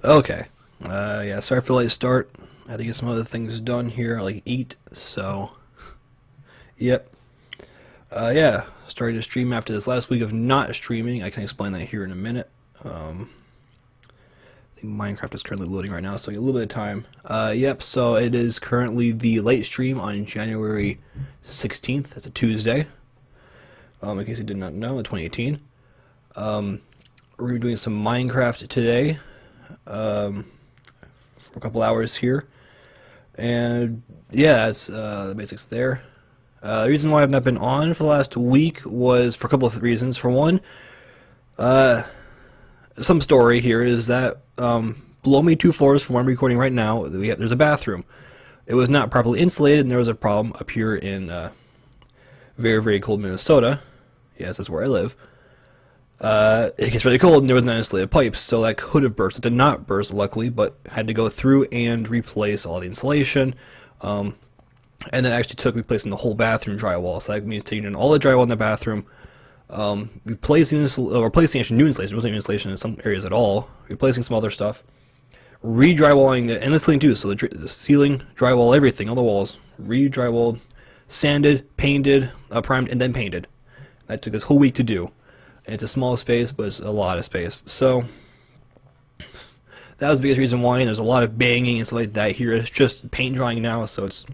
Okay. Yeah, sorry for the late start. I had to get some other things done here, like eat, so. Yep. Yeah, started to stream after this last week of not streaming. I can explain that here in a minute. I think Minecraft is currently loading right now, so I get a little bit of time. Yep, so it is currently the late stream on January 16th. That's a Tuesday. In case you did not know, 2018. We're going to be doing some Minecraft today for a couple hours here. And yeah, that's the basics there. The reason why I've not been on for the last week was for a couple of reasons. For one, some story here is that below me 2 floors from where I'm recording right now, there's a bathroom. It was not properly insulated, and there was a problem up here in very, very cold Minnesota. Yes, that's where I live. It gets really cold, and there was not insulated pipes, so that could have burst. It did not burst, luckily, but had to go through and replace all the insulation. And that actually took replacing the whole bathroom drywall. So that means taking in all the drywall in the bathroom, replacing actually new insulation. There wasn't even insulation in some areas at all. Replacing some other stuff, re-drywalling it, and the ceiling too. So the ceiling, drywall, everything, all the walls, re-drywalled, sanded, painted, primed, and then painted. That took this whole week to do. And it's a small space, but it's a lot of space. So that was the biggest reason why. And there's a lot of banging and stuff like that here. It's just paint drying now, so it's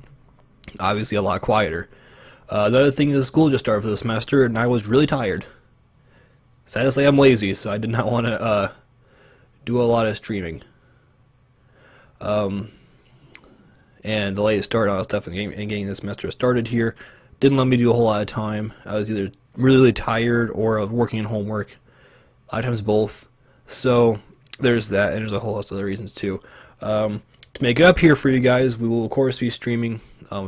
obviously a lot quieter. The other thing is school just started for the semester, and I was really tired. Sad to say, I'm lazy, so I did not want to do a lot of streaming. And the late start on stuff and getting this semester started here didn't let me do a whole lot of time. I was either really tired or I was working on homework. A lot of times both. So there's that, and there's a whole host of other reasons too. To make it up here for you guys, we will of course be streaming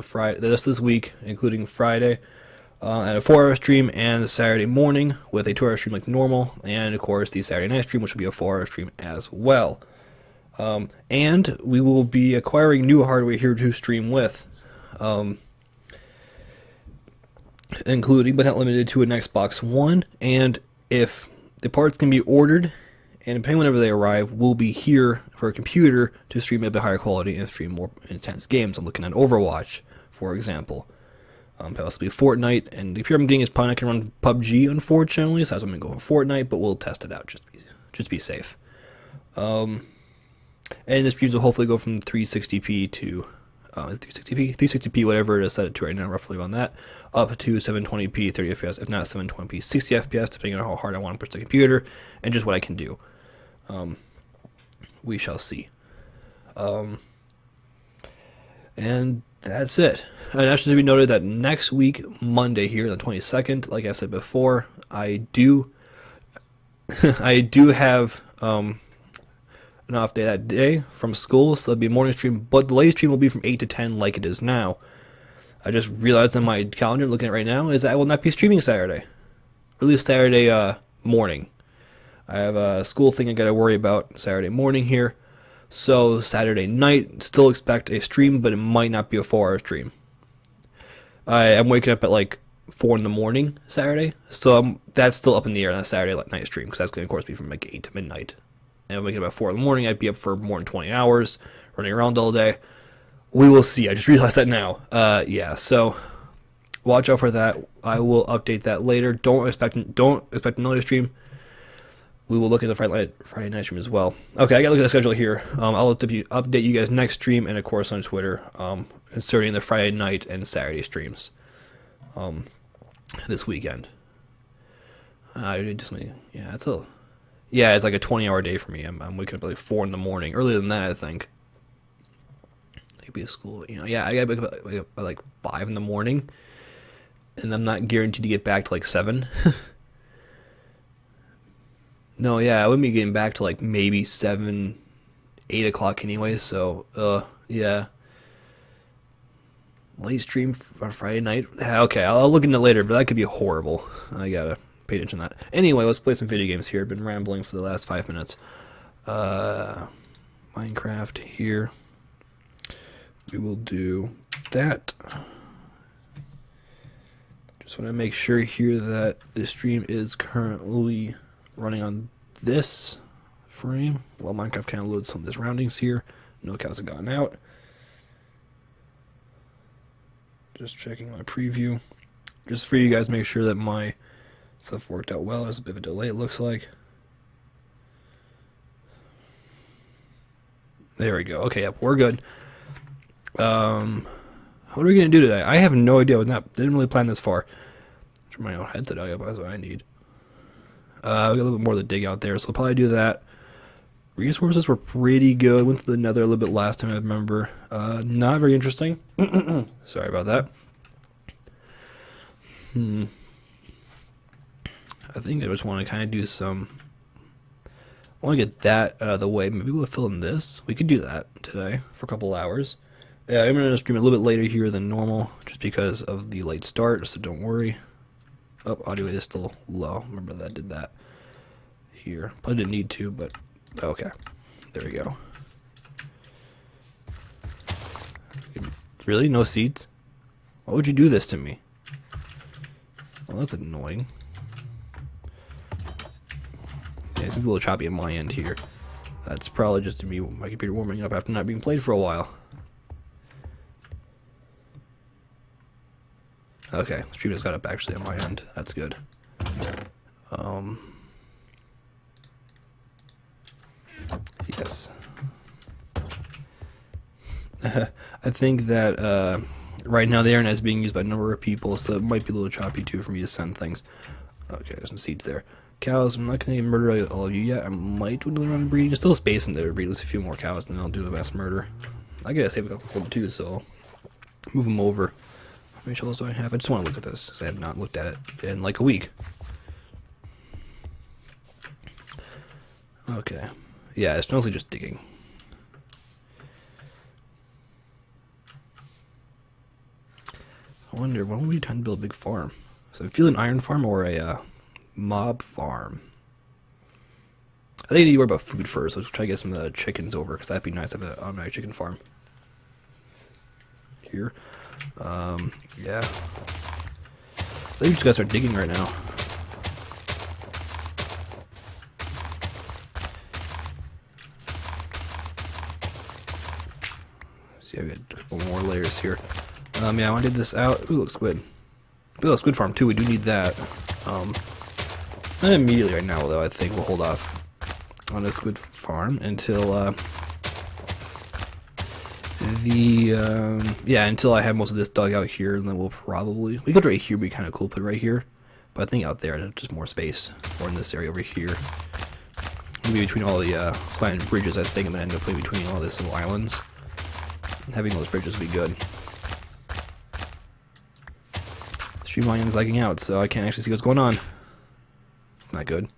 Friday, this week, including Friday, at a 4-hour stream, and the Saturday morning with a 2-hour stream like normal, and of course the Saturday night stream, which will be a 4-hour stream as well. And we will be acquiring new hardware here to stream with, including but not limited to an Xbox One. And if the parts can be ordered, and depending whenever they arrive, we'll be here for a computer to stream a bit higher quality and stream more intense games. I'm looking at Overwatch, for example. Possibly Fortnite, and the computer I'm getting is probably not going to run PUBG, unfortunately, so I'm going to go for Fortnite, but we'll test it out just to be safe. And the streams will hopefully go from 360p to 360p, whatever it is set it to right now, roughly on that, up to 720p, 30 FPS, if not 720p, 60 FPS, depending on how hard I want to push the computer and just what I can do. We shall see. And that's it. And it should be noted that next week, Monday here, the 22nd, like I said before, I do have an off day that day from school, so it'll be a morning stream, but the late stream will be from 8 to 10 like it is now. I just realized on my calendar, looking at it right now, is that I will not be streaming Saturday. Or at least Saturday morning. I have a school thing I gotta worry about Saturday morning here. So Saturday night, still expect a stream, but it might not be a 4-hour stream. I'm waking up at like 4 in the morning Saturday, so that's still up in the air on that Saturday night stream, because that's going to, of course, be from like 8 to midnight. And I'm waking up at 4 in the morning, I'd be up for more than 20 hours, running around all day. We will see. I just realized that now. Yeah, so watch out for that. I will update that later. Don't expect another stream. We will look at the Friday night stream as well. Okay, I gotta look at the schedule here. I'll update you guys next stream, and of course on Twitter, inserting the Friday night and Saturday streams this weekend. It's like a 20-hour day for me. I'm waking up at like 4 in the morning. Earlier than that, I think. It could be a school, Yeah, I gotta wake up at like 5 in the morning, and I'm not guaranteed to get back to like 7. No, yeah, I wouldn't be getting back to like maybe 7, 8 o'clock anyway, so, yeah. Late stream on Friday night? Okay, I'll look into it later, but that could be horrible. I gotta pay attention to that. Anyway, let's play some video games here. I've been rambling for the last 5 minutes. Minecraft here. We will do that. Just want to make sure here that the stream is currently running on this frame. Well, Minecraft kind of loads some of the surroundings here. No cows have gotten out. Just checking my preview. Just for you guys, make sure that my stuff worked out well. There's a bit of a delay, it looks like. There we go. Okay, yep, we're good. What are we gonna do today? I have no idea. Didn't really plan this far. Turn my own headset out. That's what I need. We got a little bit more of the dig out there, so we'll probably do that. Resources were pretty good. Went to the Nether a little bit last time, I remember. Not very interesting. Sorry about that. I think I just want to kind of do some. I want to get that out of the way. Maybe we'll fill in this. We could do that today for a couple hours. Yeah, I'm going to stream a little bit later here than normal, just because of the late start, so don't worry. Oh, audio is still low. Remember that I did that here. Probably didn't need to, but okay. There we go. Really? No seeds? Why would you do this to me? Well, that's annoying. Yeah, it seems a little choppy on my end here. That's probably just to be my computer warming up after not being played for a while. Okay, stream just got up actually on my end. That's good. Yes. I think that right now the internet is being used by a number of people, so it might be a little choppy too for me to send things. Okay, there's some seeds there. Cows, I'm not going to murder all of you yet. I might do another round of breeding. There's still space in there to breed at least a few more cows, and then I'll do a mass murder. I gotta save a couple for them too, so I'll move them over. How many shovels do I have? I just want to look at this, because I have not looked at it in like a week. Okay. Yeah, it's mostly just digging. I wonder, when would we time to build a big farm? So I feel an iron farm or a mob farm. I think I need to worry about food first. Let's try to get some of the chickens over, because that'd be nice to have an automatic chicken farm. Here. Yeah. I think we just gotta start digging right now. See, I've got a couple more layers here. Yeah, I want to dig this out. Ooh, looks squid. Build a squid farm too. We do need that. Not immediately right now, though. I think we'll hold off on a squid farm until until I have most of this dug out here, and then we could right here be kind of cool. Put it right here, but I think out there just more space, or in this area over here. Maybe between all the planned bridges, I think I'm gonna end up putting between all these little islands. Having those bridges would be good. Streamlion's lagging out, so I can't actually see what's going on. Not good.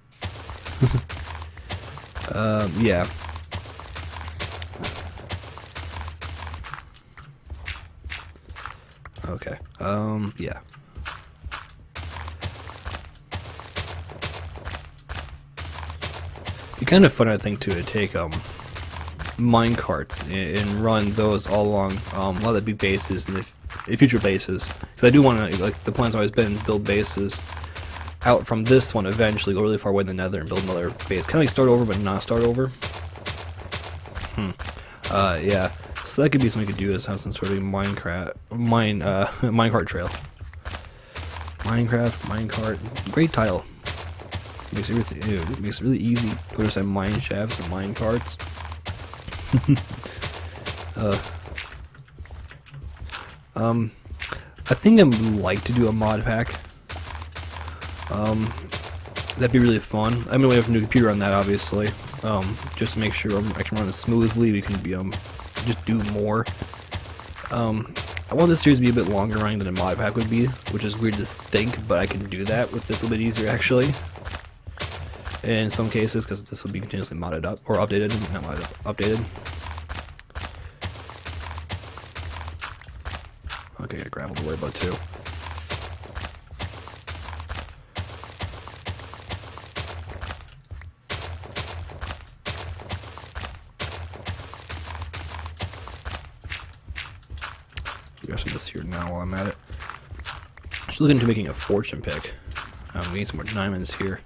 Yeah. Okay. Yeah. It'd be kind of fun, I think, to take mine carts and run those all along a lot of the big bases and the future bases, because I do want to, like, the plan's always been build bases out from this one eventually, go really far away in the Nether and build another base, kind of like start over but not start over. Yeah, so that could be something we could do, is have some sort of minecart trail. Minecart, great title. Makes everything, it makes it really easy to understand mine shafts and mine carts. I think I'd like to do a mod pack. That'd be really fun. I'm gonna wait for a new computer on that, obviously. Just to make sure I can run it smoothly. We can be just do more. I want this series to be a bit longer running than a mod pack would be, which is weird to think, but I can do that with this a little bit easier actually. In some cases, because this will be continuously modded up or updated, not modded, updated. Okay, I got gravel to worry about too. We got some of this here now while I'm at it. Just looking into making a fortune pick. We need some more diamonds here.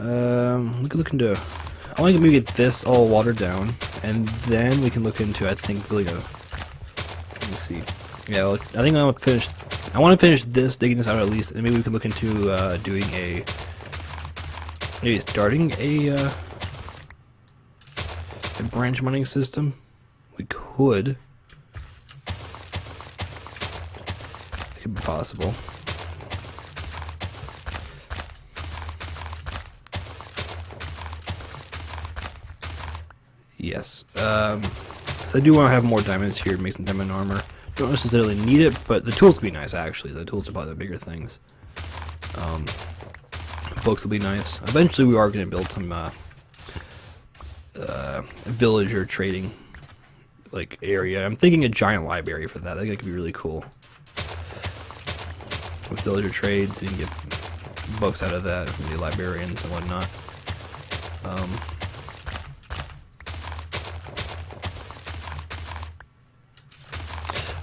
We could look into I want to maybe get this all watered down, and then we can look into, I think, really let me see. Yeah, well, I think I want to finish this, digging this out at least, and maybe we can look into doing maybe starting a branch mining system. We could. It could be possible. Yes. So I do want to have more diamonds here to make some diamond armor. Don't necessarily need it, but the tools would be nice actually. The tools are probably the bigger things. Books will be nice. Eventually we are going to build some villager trading like area. I'm thinking a giant library for that. I think that could be really cool. With villager trades, you can get books out of that from the librarians and whatnot.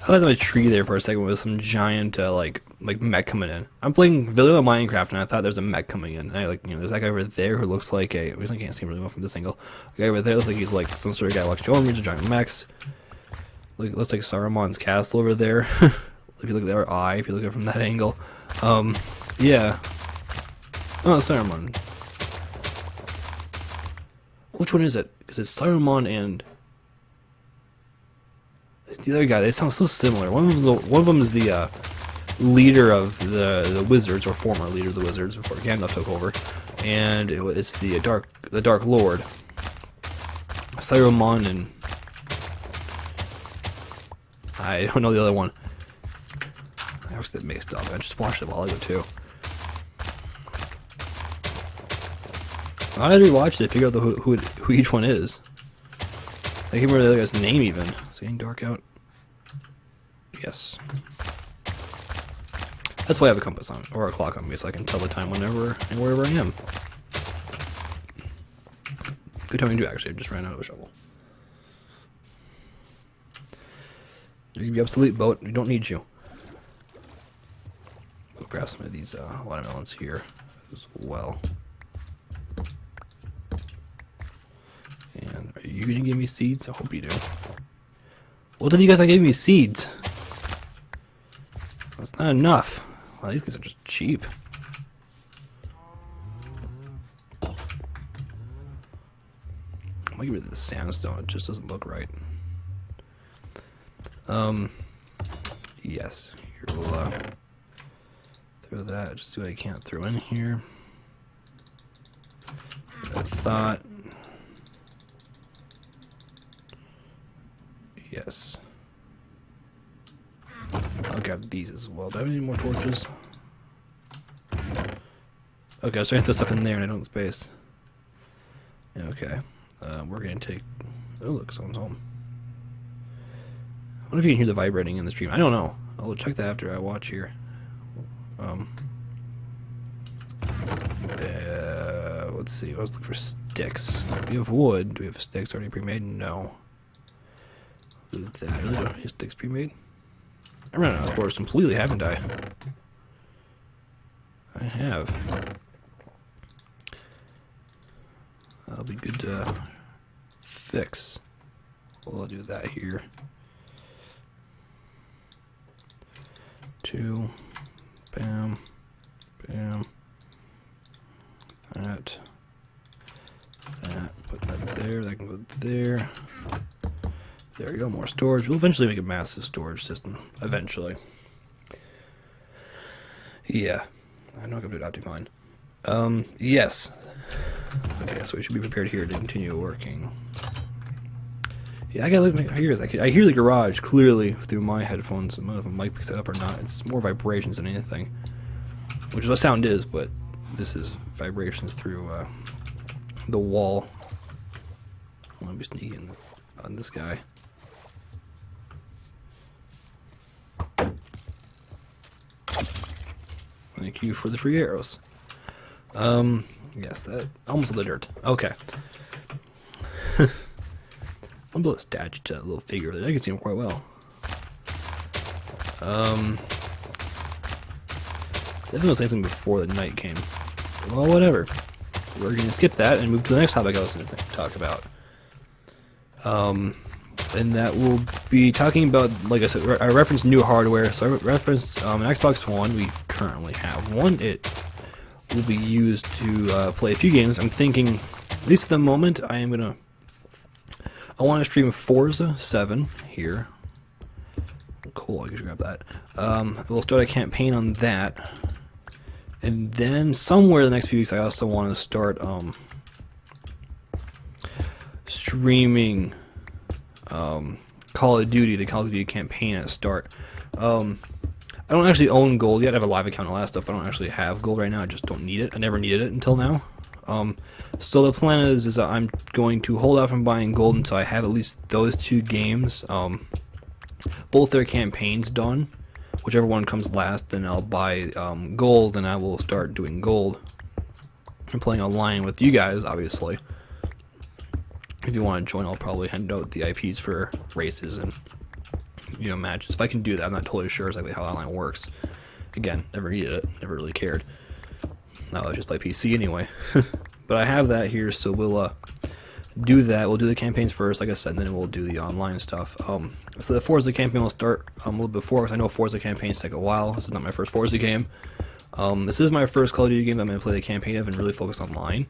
I thought a tree there for a second with some giant like mech coming in. I'm playing vanilla Minecraft and I thought there's a mech coming in. And I there's that guy over there who looks like a. I can't see really well from this angle. The guy over there looks like he's like some sort of guy watching Orange, giant mechs. Looks like Saruman's castle over there. If you look at their eye, if you look at it from that angle, yeah. Oh, Saruman. Which one is it? Because it's Saruman and the other guy. They sound so similar. One of them is the leader of the wizards, or former leader of the wizards before Gandalf took over, and it's the Dark Lord. Saruman and I don't know the other one. I always get mixed up. I just watched it a while ago too. I had to rewatch it to figure out who each one is. I can't remember the other guy's name even. It's getting dark out. Yes. That's why I have a compass on, or a clock on me, so I can tell the time whenever and wherever I am. Good timing too, actually. I just ran out of a shovel. You can be obsolete, boat. We don't need you. We'll grab some of these watermelons here as well. And are you gonna give me seeds? I hope you do. What did you guys not give me seeds? That's not enough. Wow, these guys are just cheap. I might get rid of the sandstone. It just doesn't look right. Yes. Here we'll throw that. Just see what I can't throw in here. I thought. Yes. I'll grab these as well. Do I have any more torches? Okay, I was trying to throw stuff in there and I don't have space. Okay. We're gonna take. Oh, look, someone's home. I wonder if you can hear the vibrating in the stream. I don't know. I'll check that after I watch here. Let's see. I was looking for sticks. Do we have wood? Do we have sticks already pre-made? No. Look at that. Really don't have sticks pre-made? I ran out of doors completely, haven't I? I have. That'll be good to fix. Well, I'll do that here. 2. Bam. Bam. That. Put that there. That can go there. There we go. More storage. We'll eventually make a massive storage system. Eventually. Yeah. I know I can do that too fine. Yes. Okay, so we should be prepared here to continue working. Yeah, I gotta look at my ears. I hear the garage clearly through my headphones. I don't know if a mic picks it up or not. It's more vibrations than anything. Which is what sound is, but this is vibrations through the wall. Let me sneak in on this guy. Thank you for the free arrows. Yes, that almost all the dirt. Okay. I'm able to attach to that little figure there. I can see him quite well. Definitely was something before the night came. Well, whatever. we're going to skip that and move to the next topic I was going to talk about. And that will be talking about, like I said, I referenced new hardware. So I referenced an Xbox One. We currently have one. It will be used to play a few games. I'm thinking, at least at the moment, I want to stream Forza 7 here. Cool, I can grab that. We'll start a campaign on that. And then somewhere in the next few weeks, I also want to start streaming Call of Duty, the Call of Duty campaign at start. I don't actually own gold yet. I have a live account and all that stuff, but I don't actually have gold right now. I just don't need it. I never needed it until now. So the plan is that I'm going to hold off from buying gold until I have at least those two games, both their campaigns done. Whichever one comes last, then I'll buy gold, and I will start doing gold and playing online with you guys, obviously. If you want to join, I'll probably hand out the IPs for races and matches. If I can do that, I'm not totally sure exactly how online works. Again, never needed it, never really cared. Now I just play PC anyway. But I have that here, so we'll do that. We'll do the campaigns first, like I said, and then we'll do the online stuff. So the Forza campaign will start a little before, because I know Forza campaigns take a while. This is not my first Forza game. This is my first Call of Duty game that I'm going to play the campaign of and really focus online.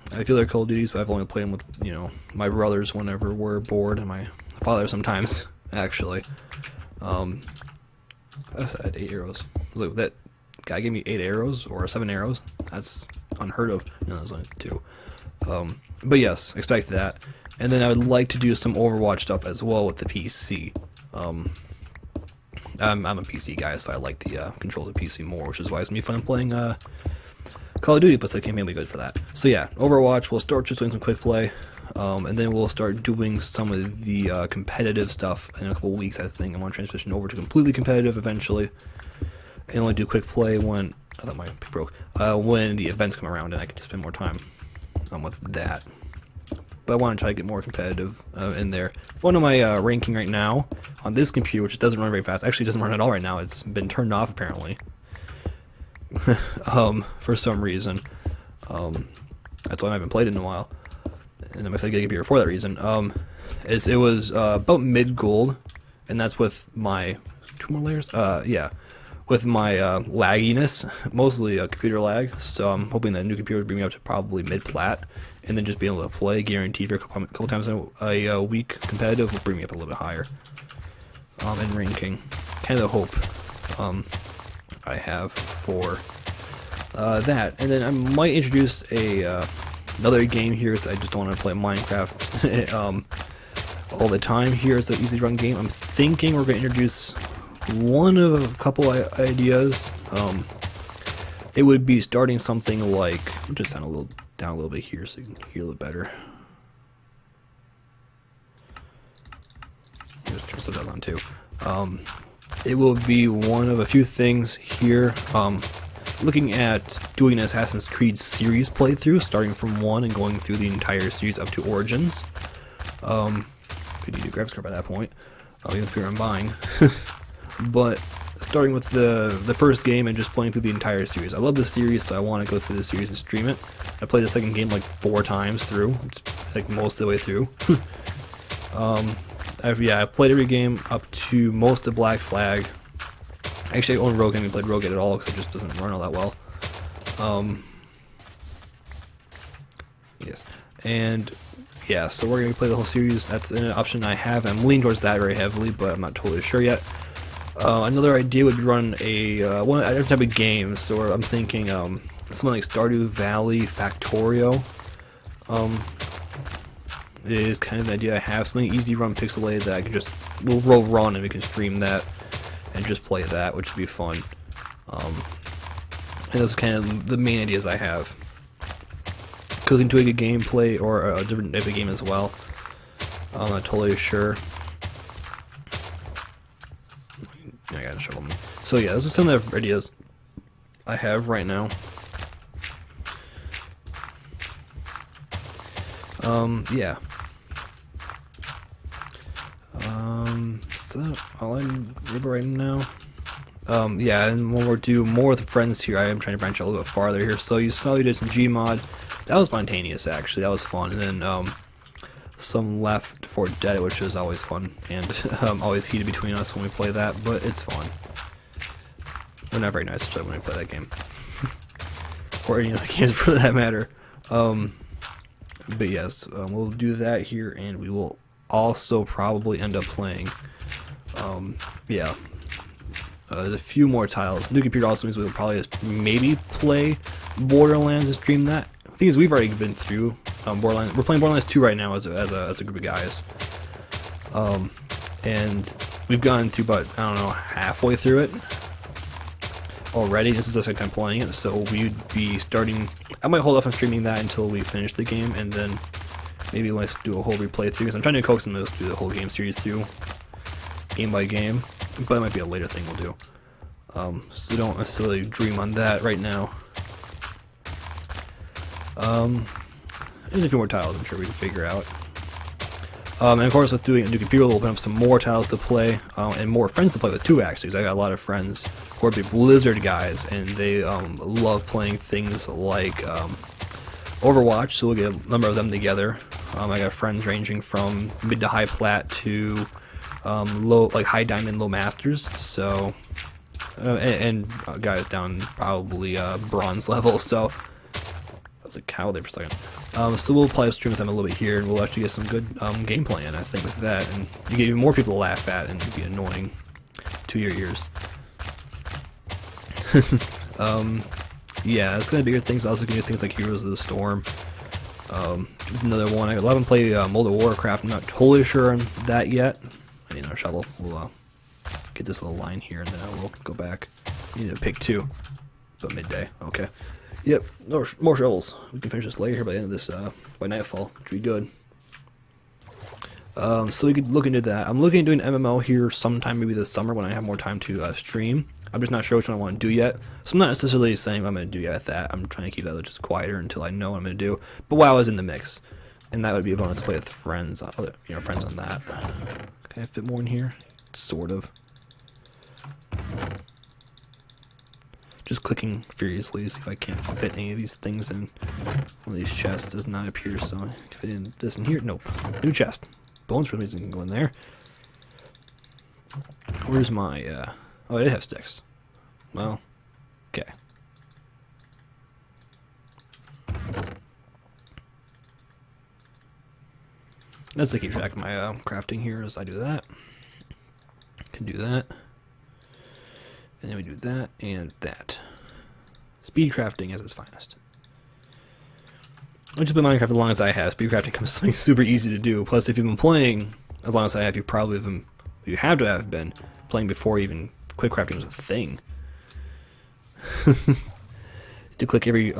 I feel like Call of Duties, but I've only played them with, my brothers whenever we're bored, and my father sometimes, actually. I had 8 arrows. I was like, that guy gave me 8 arrows, or 7 arrows? That's unheard of. No, that's only 2. But yes, expect that. And then I would like to do some Overwatch stuff as well with the PC. I'm a PC guy, so I like the control of the PC more, which is why it's me fun playing Call of Duty, but the campaign will be good for that. So yeah, Overwatch, we'll start just doing some quick play, and then we'll start doing some of the competitive stuff in a couple weeks, I think. I want to transition over to completely competitive eventually, and only do quick play when, I thought my pick broke, when the events come around and I can just spend more time with that. But I want to try to get more competitive in there. One of my ranking right now on this computer, which doesn't run very fast, actually doesn't run at all right now, it's been turned off apparently. For some reason. That's why I haven't played it in a while. And I'm excited to get a computer for that reason. It was about mid-gold, and that's with my 2 more layers? Yeah. With my lagginess, mostly computer lag, so I'm hoping that new computer will bring me up to probably mid-plat, and then just being able to play, guaranteed for a couple times a week competitive will bring me up a little bit higher in ranking. Kind of the hope I have for that. And then I might introduce another game here, so I just don't want to play Minecraft all the time here. It's an easy run game. I'm thinking we're going to introduce one of a couple ideas. It would be starting something like, I'll just down a little bit here so you can hear a little better. Just turn stuff on too. It will be one of a few things here. Looking at doing an Assassin's Creed series playthrough, starting from 1 and going through the entire series up to Origins. Could need a graphics card by that point. Even if I'm buying. But starting with the first game and just playing through the entire series. I love the series, so I want to go through the series and stream it. I played the second game like 4 times through. It's like most of the way through. I played every game up to most of Black Flag. Actually, I own Rogue. I haven't played Rogue at all because it just doesn't run all that well. Yes, and yeah, so we're gonna play the whole series. That's an option I have. I'm leaning towards that very heavily, but I'm not totally sure yet. Another idea would be run a different type of game. So I'm thinking something like Stardew Valley Factorio. Is kind of the idea I have. Something easy run pixelated that I can just we'll run and we can stream that and just play that, which would be fun. And those are kind of the main ideas I have. Cooking to a good gameplay or a different type of game as well. I'm not totally sure. I gotta show them. So yeah, those are some of the ideas I have right now. Yeah. So all I remember right now. Yeah, and when we're doing more with friends here, I am trying to branch out a little bit farther here. So you saw you did some Gmod. That was spontaneous, actually. That was fun. And then some Left 4 Dead, which is always fun, and always heated between us when we play that, but it's fun. We're not very nice to each other when we play that game. Or any other games for that matter. But yes, we'll do that here, and we will also probably end up playing, yeah, there's a few more titles. New computer also means we'll probably maybe play Borderlands and stream that. The thing is, we've already been through Borderlands. We're playing Borderlands 2 right now as a group of guys, and we've gone through about, I don't know, halfway through it already. This is the second time playing it, so we'd be starting. I might hold off on streaming that until we finish the game, and then maybe let's do a whole replay through. Because I'm trying to coax them to do the whole game series through, game by game. But it might be a later thing we'll do. So don't necessarily dream on that right now. There's a few more titles I'm sure we can figure out. And of course, with doing a new computer, we'll open up some more titles to play, and more friends to play with too, actually. 'Cause I got a lot of friends who are big Blizzard guys, and they love playing things like Overwatch, so we'll get a number of them together. I got friends ranging from mid to high plat to low, like high diamond, low masters. So, and guys down probably bronze level. So, that's a cow there for a second. So we'll probably stream with them a little bit here, and we'll actually get some good gameplay in, I think, with that. And you get even more people to laugh at and be annoying to your ears. Yeah, it's gonna be good things. Also gonna do things like Heroes of the Storm. Another one. I haven't played World of Warcraft. I'm not totally sure on that yet. I need another shovel. We'll get this little line here, and then I will go back. You need to pick 2. But midday. Okay. Yep. More shovels. We can finish this later here by the end of this. By nightfall, which would be good. So we could look into that. I'm looking at doing MMO here sometime, maybe this summer when I have more time to stream. I'm just not sure which one I want to do yet. So I'm not necessarily saying I'm going to do yet that. I'm trying to keep that just quieter until I know what I'm going to do. But WoW is in the mix, and that would be a bonus to play with friends, other friends on that. Can I fit more in here? Sort of. Just clicking furiously to see if I can't fit any of these things in. One of these chests does not appear, so I can fit in this in here. Nope. New chest. Bones for reason can go in there. Where's my oh, I did have sticks. Well, okay. Let's keep track of my crafting here as I do that. Can do that. And then we do that and that. Speed crafting as its finest. I've just been Minecraft as long as I have. Speed crafting comes super easy to do. Plus, if you've been playing as long as I have, you probably you have to have been playing before even quick crafting was a thing. To click every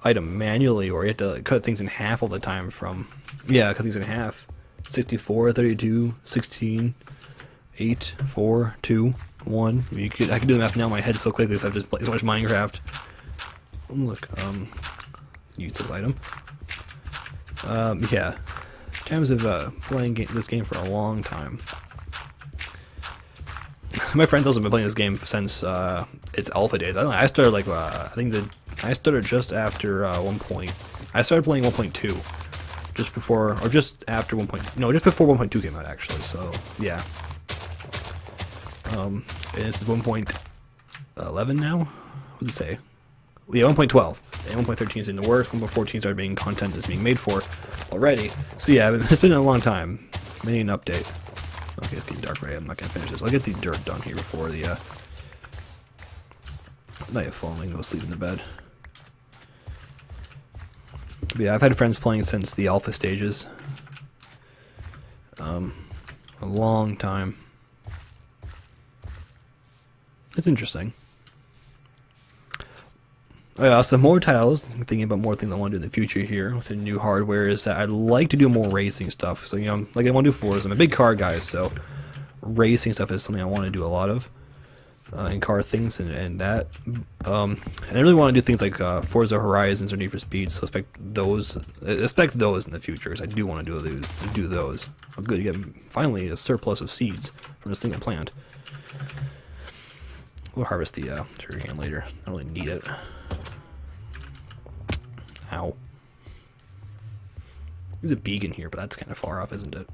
item manually, or you have to cut things in half all the time. Cut things in half. 64, 32, 16, 8, 4, 2, 1. I can do the math now in my head so quickly because I've just played so much Minecraft. Oh, look, use this item. Yeah, in terms of playing this game for a long time. My friends also been playing this game since its alpha days. I started like I started just after I started playing 1.2, just before or just after just before 1.2 came out actually. So yeah. And this is 1.11 now. What did it say? Yeah, 1.12. And 1.13 is in the works. 1.14 started being content is being made for already. So yeah, it's been a long time. Many an update. Okay, it's getting dark already. I'm not gonna finish this. I'll get the dirt done here before the night falling. Go sleep in the bed. But yeah, I've had friends playing since the alpha stages. A long time. It's interesting. Oh yeah, so more titles. I'm thinking about more things I want to do in the future here with the new hardware is that I'd like to do more racing stuff. So, like I want to do Forza. I'm a big car guy, so racing stuff is something I want to do a lot of. And car things and that. And I really want to do things like Forza Horizons or Need for Speed, so expect those in the future, because I do want to do those. Oh, good, you get finally a surplus of seeds from a single plant. We'll harvest the sugarcane later. I don't really need it. Ow. There's a beacon here, but that's kind of far off, isn't it?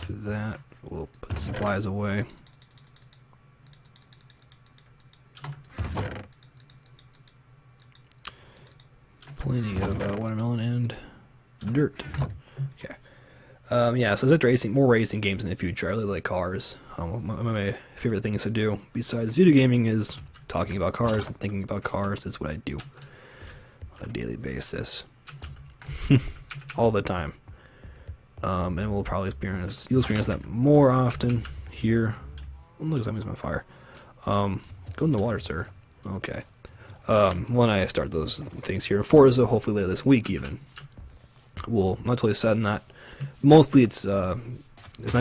That. We'll put supplies away. Plenty of watermelon and dirt. Okay. Yeah, so there's racing, more racing games in the future. I really like cars. One of my favorite things to do besides video gaming is talking about cars and thinking about cars. It's what I do on a daily basis. All the time. And we'll probably you'll experience that more often here. Oh, look, something's on fire. Go in the water, sir. Okay. When I start those things here in Forza, hopefully later this week even. Well, I'm not totally set on that. Mostly it's not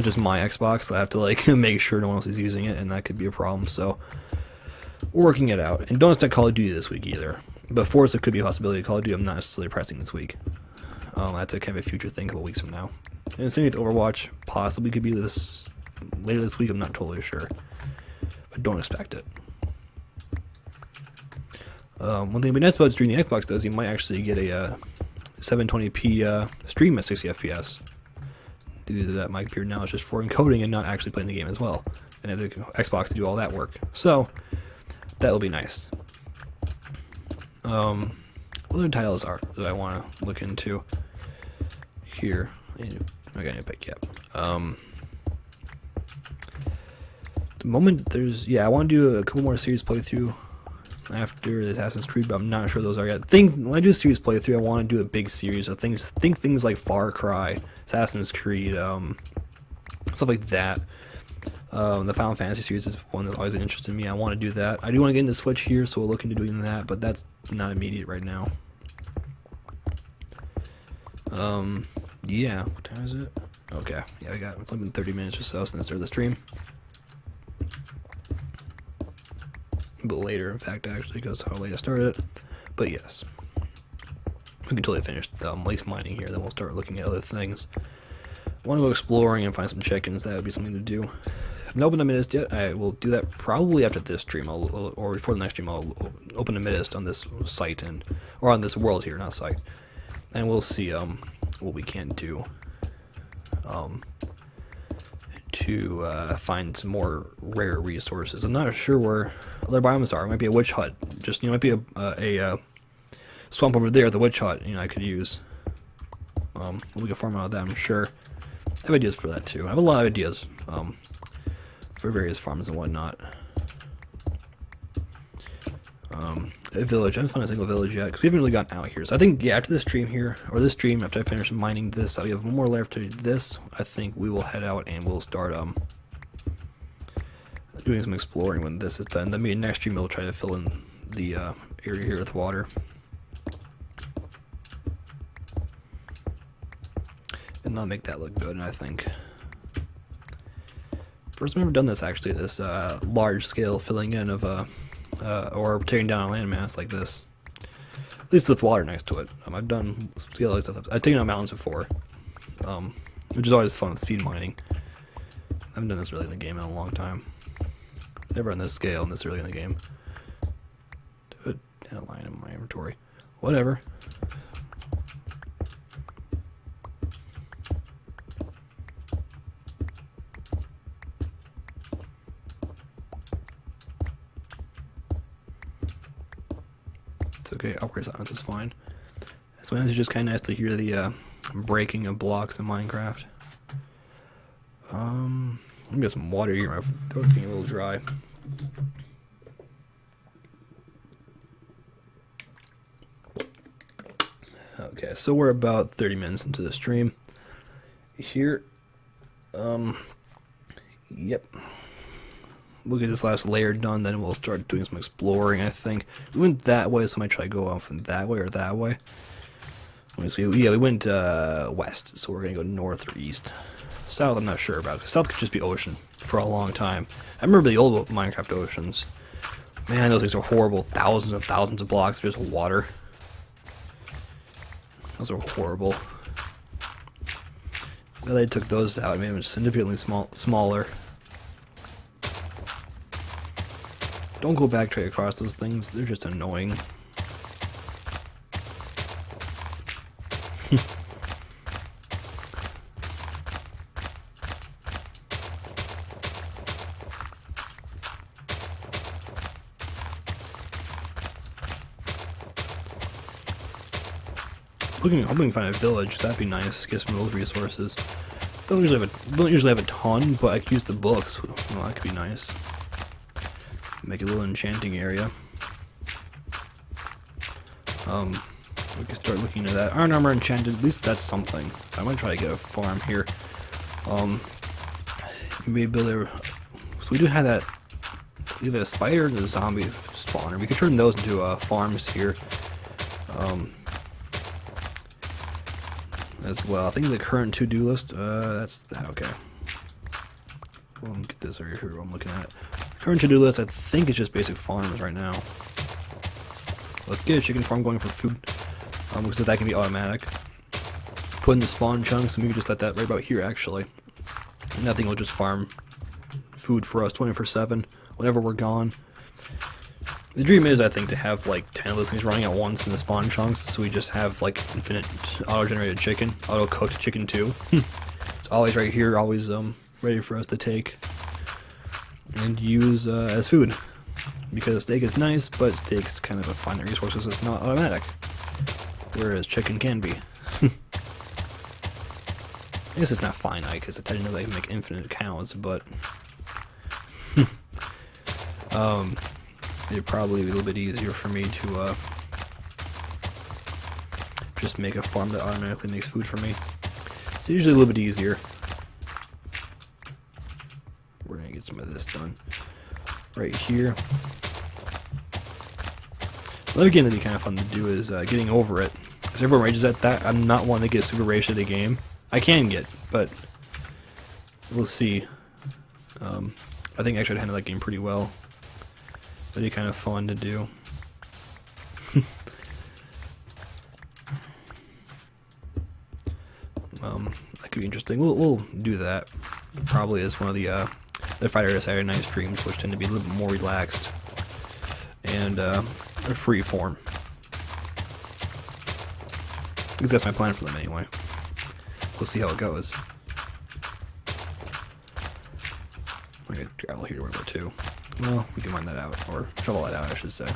just my Xbox. I have to like make sure no one else is using it, and that could be a problem. So we're working it out. And don't expect Call of Duty this week either. But Forza could be a possibility. Call of Duty I'm not necessarily pressing this week. That's a kind of a future thing a couple weeks from now. And same with Overwatch, possibly could be this later this week. I'm not totally sure, but don't expect it. One thing that'd be nice about streaming the Xbox though is you might actually get a 720p stream at 60 FPS. Due to that, my computer now is just for encoding and not actually playing the game as well, and have the Xbox to do all that work. So that'll be nice. What other titles are that I want to look into here? I got any pick yet. The moment there's I want to do a couple more series playthrough after the Assassin's Creed, but I'm not sure those are yet. When I do a series playthrough, I want to do a big series of things. Think things like Far Cry, Assassin's Creed, stuff like that. The Final Fantasy series is one that's always been interested in me. I want to do that. I do want to get into Switch here, so we'll look into doing that, but that's not immediate right now. Yeah, what time is it? Okay, yeah, it's only been 30 minutes or so since I started the stream. A bit later, in fact, actually, because how late I started. But yes, we can totally finish lace mining here, then we'll start looking at other things. I want to go exploring and find some chickens. That would be something to do. I haven't opened a Midist yet. I will do that probably after this stream, or before the next stream. I'll open a Midist on this site or on this world here, not site, and we'll see what we can do to find some more rare resources. I'm not sure where other biomes are. It might be a witch hut. Just might be a swamp over there. The witch hut. I could use. We can farm out of that. I'm sure. I have ideas for that too. I have a lot of ideas for various farms and whatnot. A village. I haven't found a single village yet because we haven't really gotten out here. So I think after this stream here, or this stream, after I finish mining this, we have one more left to this. I think we will head out and we'll start doing some exploring when this is done. Then maybe next stream we'll try to fill in the area here with water. And that'll make that look good, I think. First time I've ever done this actually, this large scale filling in of or tearing down a landmass like this. At least with water next to it. I've done scale stuff. I've taken out mountains before, which is always fun with speed mining. I haven't done this really in the game in a long time. Never on this scale and this early in the game. Do it in a line in my inventory. Whatever. Okay, awkward silence is fine. Sometimes it's just kind of nice to hear the breaking of blocks in Minecraft. Let me get some water here. My throat's getting a little dry. Okay, so we're about 30 minutes into the stream. Here, yep. We'll get this last layer done, then we'll start doing some exploring, I think. We went that way, so I might try to go off from that way or that way. Yeah, we went west, so we're going to go north or east. South, I'm not sure about, because south could just be ocean for a long time. I remember the old Minecraft oceans. Man, those things are horrible. Thousands and thousands of blocks of just water. Those are horrible. Well, they took those out, made them significantly smaller. Don't go backtrack across those things. They're just annoying. Hoping to find a village. That'd be nice. Get some of those resources. Don't usually have a ton, but I could use the books. Well, that could be nice. Make a little enchanting area. We can start looking into that. Iron armor enchanted. At least that's something. I might try to get a farm here. Maybe build a. So we do have that. We have a spider and a zombie spawner. We could turn those into farms here. As well. I think the current to-do list, that's okay. We'll get this over here. I'm looking at current to-do list. I think it's just basic farms right now. Let's get a chicken farm going for food, because that can be automatic. Put in the spawn chunks, and we can just set that right about here. Actually, and that thing will just farm food for us 24/7 whenever we're gone. The dream is, I think, to have like 10 of those things running at once in the spawn chunks, so we just have like infinite auto-generated chicken, auto-cooked chicken too. It's always right here, always ready for us to take and use as food. Because steak is nice, but steak's kind of a finite resource, so it's not automatic, whereas chicken can be. I guess it's not finite because I didn't know they can make infinite cows, but it'd probably be a little bit easier for me to just make a farm that automatically makes food for me. It's usually a little bit easier. We're gonna get some of this done right here. Another game that'd be kind of fun to do is getting over it. Because everyone rages at that. I'm not one to get super raged at a game. I can get, but we'll see. I think actually I'd handle that game pretty well. That'd be kind of fun to do. That could be interesting. We'll do that probably as one of the Friday Saturday night streams, which tend to be a little bit more relaxed and free form. Because that's my plan for them anyway. We'll see how it goes. I got gravel here to worry about too. Well, we can mine that out, or shovel that out, I should say.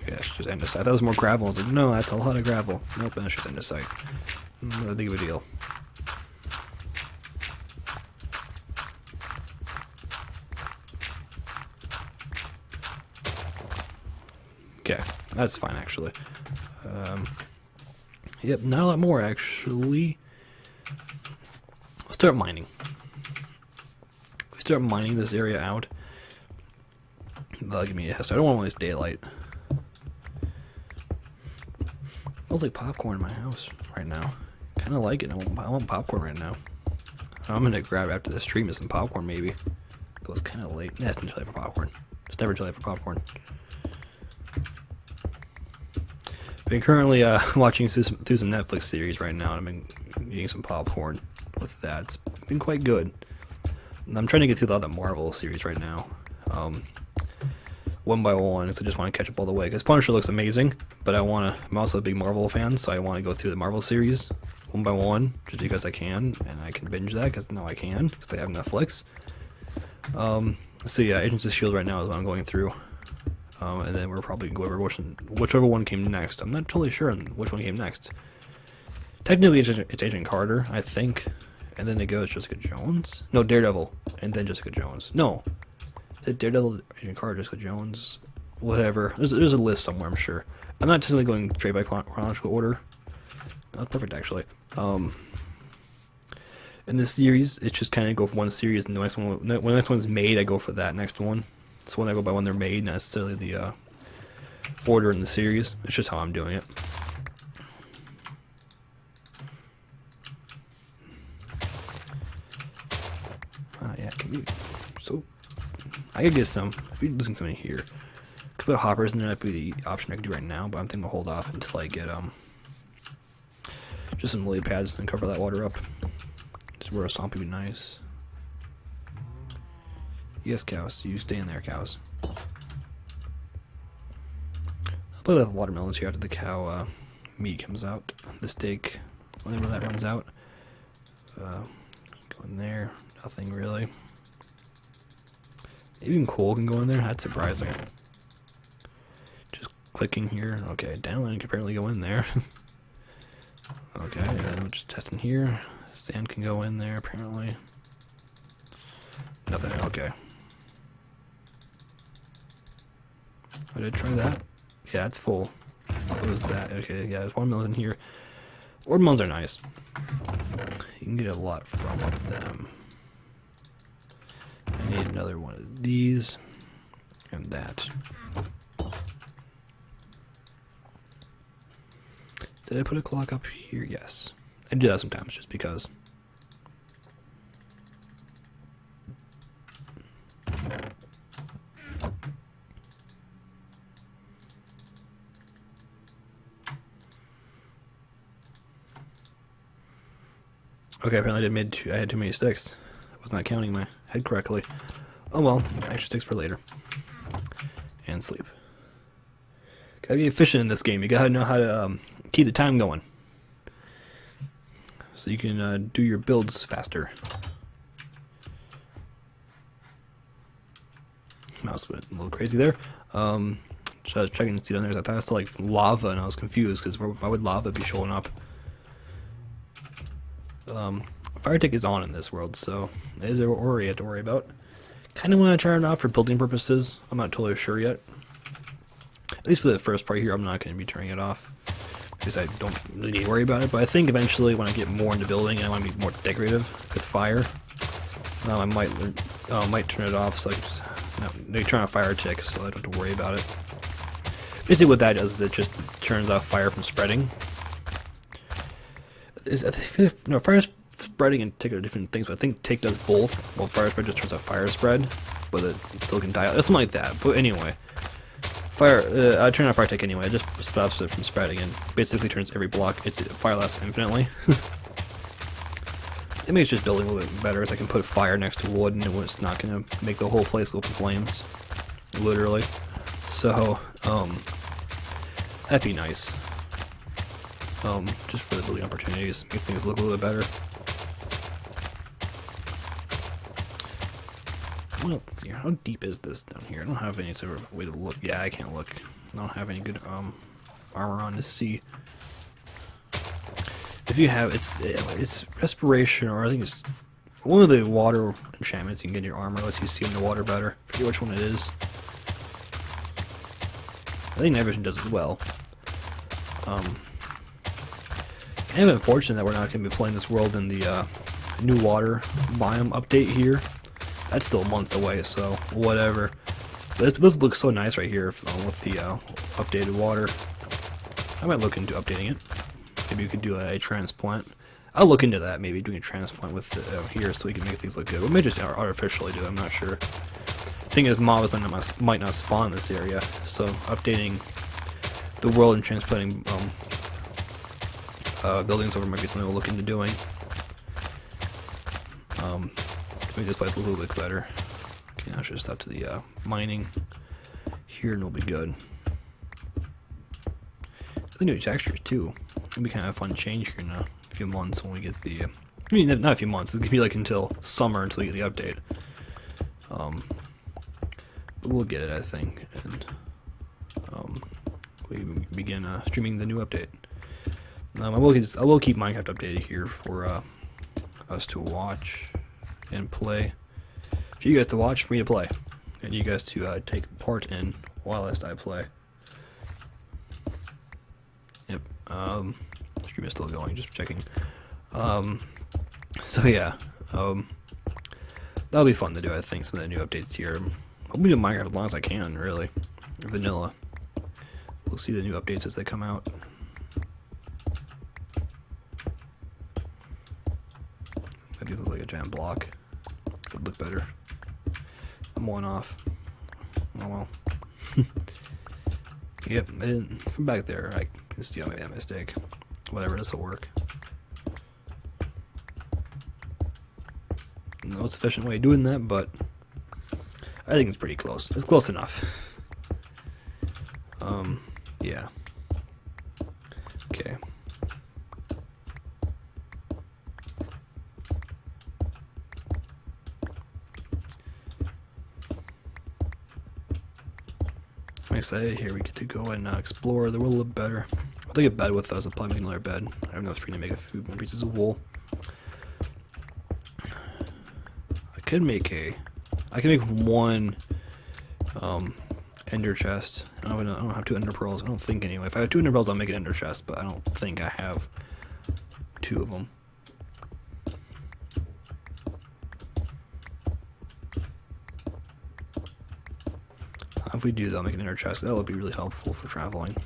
Okay, that's just andesite. That was more gravel. I was like, no, that's a lot of gravel. Nope, that's just andesite. Not that big of a deal. Okay, that's fine actually. Yep, not a lot more actually. We'll start mining. We start mining this area out. That'll give me a head. I don't want to waste daylight. Smells like popcorn in my house right now. Kind of like it. I want popcorn right now. I'm gonna grab after the stream is some popcorn maybe. Though it's kind of late. Nah, it's not too late for popcorn. It's never too late for popcorn. I've been currently watching through some Netflix series right now, and I've been eating some popcorn with that. It's been quite good. And I'm trying to get through all the Marvel series right now, one by one, because I just want to catch up all the way. Because Punisher looks amazing, but I'm also a big Marvel fan, so I want to go through the Marvel series one by one, just because I can, and I can binge that, because now I can, because I have Netflix. So yeah, Agents of S.H.I.E.L.D. right now is what I'm going through. And then we're probably going to go over whichever one came next. I'm not totally sure on which one came next. Technically, it's Agent Carter, I think. And then it goes Jessica Jones. No, Daredevil. And then Jessica Jones. No. Is it Daredevil, Agent Carter, Jessica Jones? Whatever. There's a list somewhere, I'm sure. I'm not technically going straight by chronological order. That's perfect, actually. In this series, it's just kind of go for one series, and the next one, when the next one's made, I go for that next one. So when I go by when they're made, not necessarily the order in the series. It's just how I'm doing it. Yeah, so I could get some. I'd be losing something here. Could put hoppers in there. That'd be the option I could do right now, but I'm thinking to hold off until I get Just some lily pads and cover that water up. Just where a swamp would be nice. Yes, cows. You stay in there, cows. I'll play with watermelons here after the cow meat comes out. The steak, whenever that runs out. Go in there. Nothing really. Even coal can go in there. That's surprising. Just clicking here. Okay, downline can apparently go in there. Okay, and then we're just testing here. Sand can go in there apparently. Nothing. Okay. I did try that. Yeah, it's full. What was that? Okay, yeah, there's watermelons in here. Watermelons are nice. You can get a lot from them. I need another one of these and that. Did I put a clock up here? Yes. I do that sometimes just because. Okay, apparently I had too many sticks. I was not counting my head correctly. Oh well, extra sticks for later. And sleep. Gotta be efficient in this game. You gotta know how to keep the time going. So you can do your builds faster. Mouse went a little crazy there. Just I was checking to see down there. I thought it was still like lava and I was confused because why would lava be showing up? Fire tick is on in this world, so is there ore you have to worry about. Kind of want to turn it off for building purposes. I'm not totally sure yet. At least for the first part here, I'm not going to be turning it off because I don't really need to worry about it. But I think eventually, when I get more into building and I want to be more decorative with fire, I might turn it off. So I turn off fire tick, so I don't have to worry about it. Basically, what that does is it just turns off fire from spreading. Fire spreading and tick are different things, but I think tick does both. Well, fire spread just turns off fire spread, but it still can die out. Something like that. But anyway, I turn off fire tick anyway. It just stops it from spreading and basically turns every block. It's fire lasts infinitely. It makes just building a little bit better, as I can put fire next to wood, and it's not gonna make the whole place go up in flames, literally. So, that'd be nice. Just for the building opportunities, make things look a little bit better. Well, let's see, how deep is this down here? I don't have any sort of way to look. Yeah, I can't look. I don't have any good armor on to see. If you have, it's respiration, or I think it's one of the water enchantments you can get in your armor, lets you see in the water better. I forget which one it is. I think night vision does as well. Kind of unfortunate that we're not going to be playing this world in the new water biome update here. That's still months away, so whatever. But this looks so nice right here with the updated water. I might look into updating it. Maybe we could do a transplant. I'll look into that, maybe doing a transplant with here so we can make things look good. We may just artificially do it, I'm not sure. Thing is, mobs might not spawn in this area, so updating the world and transplanting buildings over might be something we'll look into doing. To make this place a little bit better. Okay, now I should stop to the mining here and we'll be good. The new textures too. It'll be kind of a fun change here in a few months when we get the. I mean, not a few months. It's gonna be like until summer until we get the update. But we'll get it, I think, and we can begin streaming the new update. I will keep Minecraft updated here for us to watch and play. For you guys to watch, for me to play, and you guys to take part in whilst I play. Yep. Stream is still going. Just checking. So yeah. That'll be fun to do. I think some of the new updates here. I'll be doing Minecraft as long as I can, really. Vanilla. We'll see the new updates as they come out. That looks like a giant block. Could look better. I'm one off. Oh well. Yep, and from back there, I can see I made that mistake. Whatever, this will work. the most efficient way of doing that, but I think it's pretty close. It's close enough. Yeah. Okay. I'm excited here. We get to go and explore the world a little better. I'll take a bed with us. I'll probably make another bed. I have no string to make a food. More pieces of wool. I could make one ender chest. I don't have 2 ender pearls. I don't think anyway. If I have 2 ender pearls, I'll make an ender chest, but I don't think I have 2 of them. If we do that, I'll make an ender chest. That would be really helpful for traveling.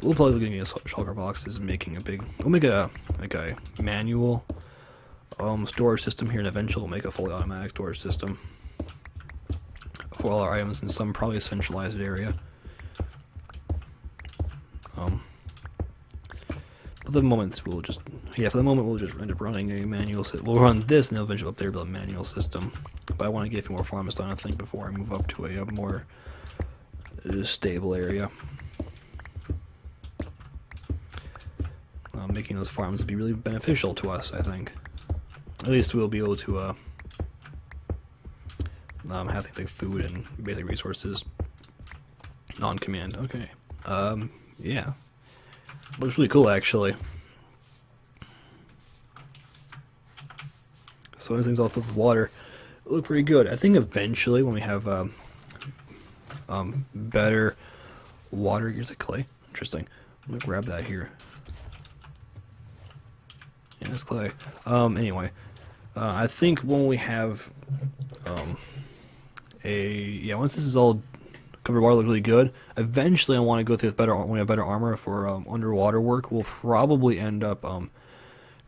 We'll probably look at shulker boxes and making a big. We'll make a manual storage system here, and eventually we'll make a fully automatic storage system for all our items in some probably centralized area. For the moment we'll just end up running a manual. We'll run this, and then eventually up there build a manual system. But I want to get a few more farms done, I think, before I move up to a more stable area. Making those farms will be really beneficial to us, I think. At least we'll be able to have things like food and basic resources on command. Okay. Yeah. Looks really cool, actually. So these things all filled with water look pretty good. I think eventually when we have better water, here's a clay. Interesting. I'm gonna grab that here. Yeah, that's clay. Anyway, I think when we have once this is all covered water, look really good. Eventually, I want to go through with when we have better armor for underwater work. We'll probably end up going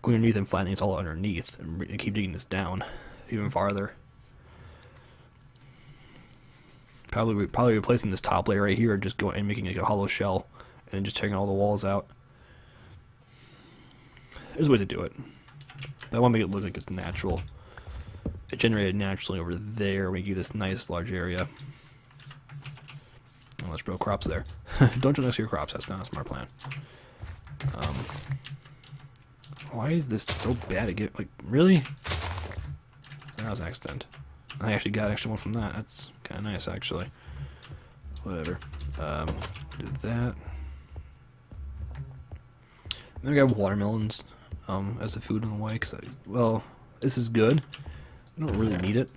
underneath and flattening this all underneath and keep digging this down even farther. Probably replacing this top layer right here and just going and making like a hollow shell and just taking all the walls out. There's a way to do it. But I want to make it look like it's natural. It generated naturally over there. We give this nice large area. And let's grow crops there. Don't jump next to your crops. That's not a smart plan. Why is this so bad to get? Like, really? That was an accident. I actually got an extra one from that. That's kind of nice, actually. Whatever. Do that. I'm gonna grab watermelons as a food in the way, because well, this is good. I don't really need it.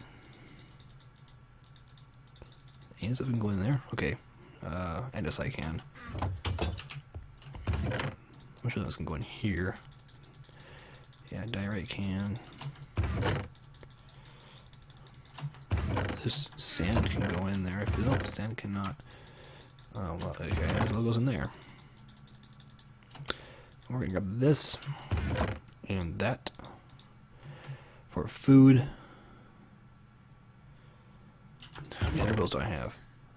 And so if we can go in there, okay. And yes, I can. I'm sure this can go in here. Yeah, diorite can. This sand can go in there. If you don't, sand cannot. Oh, well, okay, so it goes in there. We're gonna grab this and that for food. How many ender pearls do I have?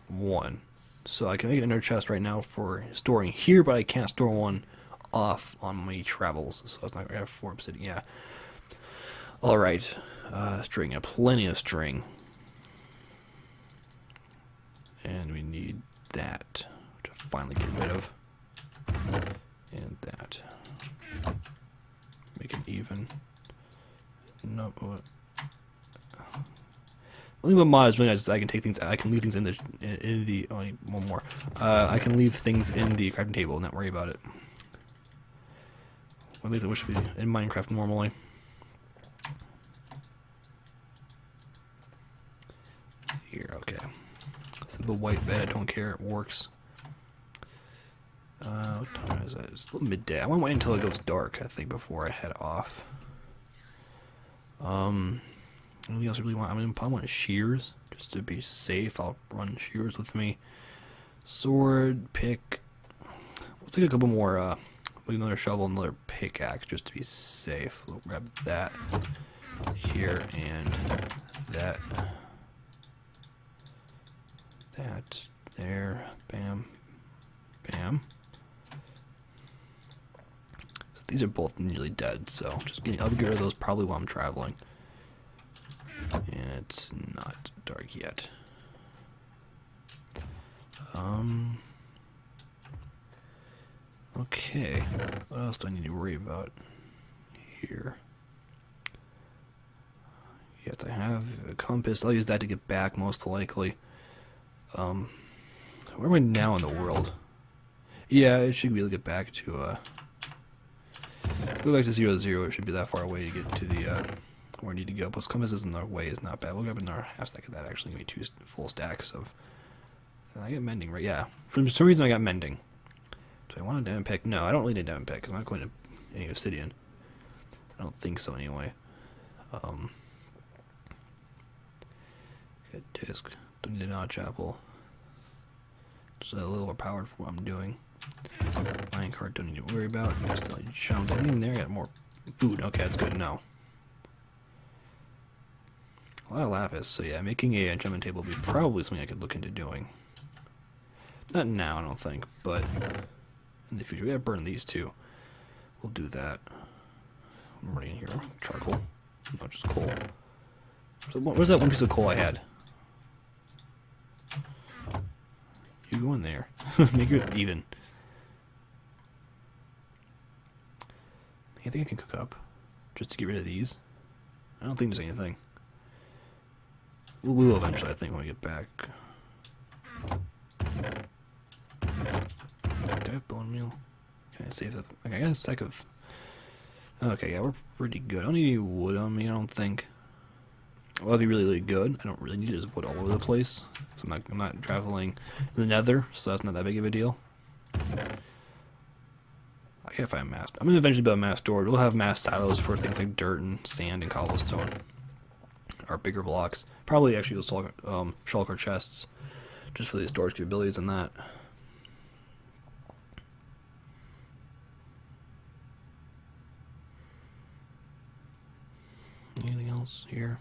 1. So I can make an ender chest right now for storing here, but I can't store one off on my travels. So it's not gonna have 4 obsidian. Yeah. All right. String. Plenty of string. And we need that to finally get rid of. And that. Make it even. No. One thing about mod is really nice is I can take things. I can leave things in the. Oh, I need one more. I can leave things in the crafting table and not worry about it. At least I wish we in Minecraft normally. Here, okay. Simple white bed. I don't care. It works. What time is it? It's a little midday. I want to wait until it goes dark, I think, before I head off. Anything else I really want? I mean, I want shears, just to be safe. I'll run shears with me. Sword, pick. We'll take a couple more, another shovel, another pickaxe, just to be safe. We'll grab that here and that. That, there, bam, bam. So these are both nearly dead, so I'll get rid of those probably while I'm traveling. it's not dark yet. Okay, what else do I need to worry about here? Yes, I have a compass. I'll use that to get back, most likely. Where am I now in the world? Yeah, it should be able to get back to, go back to 0, 0. It should be that far away to get to the, where I need to go. Plus, compass is in the way is not bad. We'll grab another half stack of that, actually. Give me 2 full stacks of... I get mending, right? Yeah. For some reason, I got mending. Do I want a diamond pick? No, I don't really need a diamond pick, because I'm not going to any obsidian. I don't think so, anyway. Get disc. Don't need an odd chapel. Just a little overpowered for what I'm doing. Minecart don't need to worry about. Just like jumped in there. Got more food. Okay, that's good now. A lot of lapis. So yeah, making a enchantment table would be probably something I could look into doing. Not now, I don't think, but in the future. We gotta burn these too. We'll do that. I'm running in here. Charcoal. Not just coal. Where's that one piece of coal I had? You go in there. Make it even. Anything I can cook up? Just to get rid of these? I don't think there's anything. We will eventually, I think, when we get back. Do I have bone meal? Can I save it? Okay, I got a stack of... Okay, yeah, we're pretty good. I don't need any wood on me, I don't think. Well, that'd be really, really good. I don't really need to just wood all over the place. So I'm not traveling the nether, so that's not that big of a deal. I gotta find mass. I'm gonna eventually build a mass storage. We'll have mass silos for things like dirt and sand and cobblestone. Or bigger blocks. Probably actually those shulker chests. Just for the storage capabilities and that. Anything else here?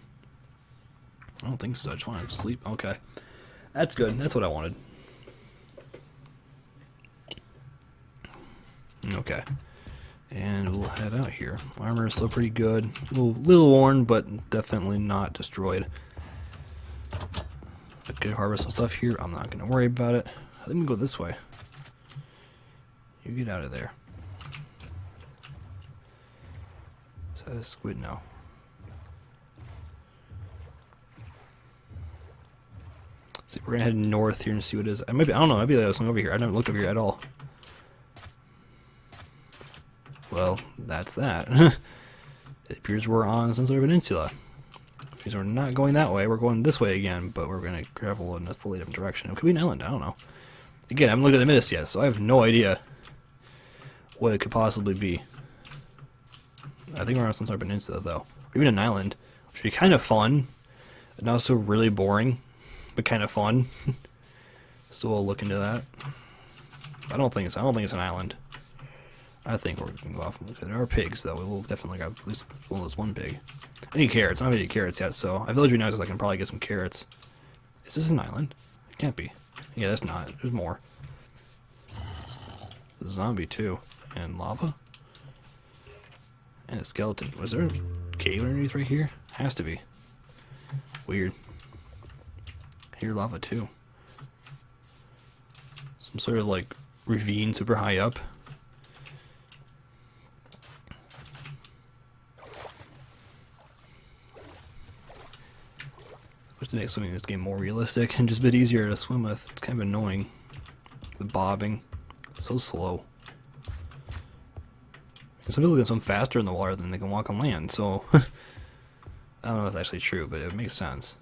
I don't think so. I just want to sleep. Okay. That's good. That's what I wanted. Okay. And we'll head out here. Armor is still pretty good. A little worn, but definitely not destroyed. I could harvest some stuff here. I'm not going to worry about it. I think we go this way. You get out of there. Is that a squid? No. See, we're gonna head north here and see what it is. I don't know. Maybe there's something over here. I never looked over here at all. Well, that's that. It appears we're on some sort of peninsula. Because we're not going that way. We're going this way again, but we're gonna travel in a slightly different direction. It could be an island. I don't know. Again, I haven't looked at the Midas yet, so I have no idea what it could possibly be. I think we're on some sort of peninsula, though. Or even an island, which would be kind of fun, but not so really boring. But kind of fun. So we'll look into that. I don't think it's an island. I think we're gonna go off and look at it. There are pigs though. We will definitely got at least one pig. I need carrots. I don't have any carrots yet, so I village now so I can probably get some carrots. Is this an island? It can't be. Yeah, that's not. There's more. There's a zombie too. And lava. And a skeleton. Was there a cave underneath right here? Has to be. Weird. Here, lava too. Some sort of like ravine super high up. Wish to make swimming in this game more realistic and just a bit easier to swim with. It's kind of annoying. The bobbing. So slow. Some people can swim faster in the water than they can walk on land, so I don't know if that's actually true, but it makes sense.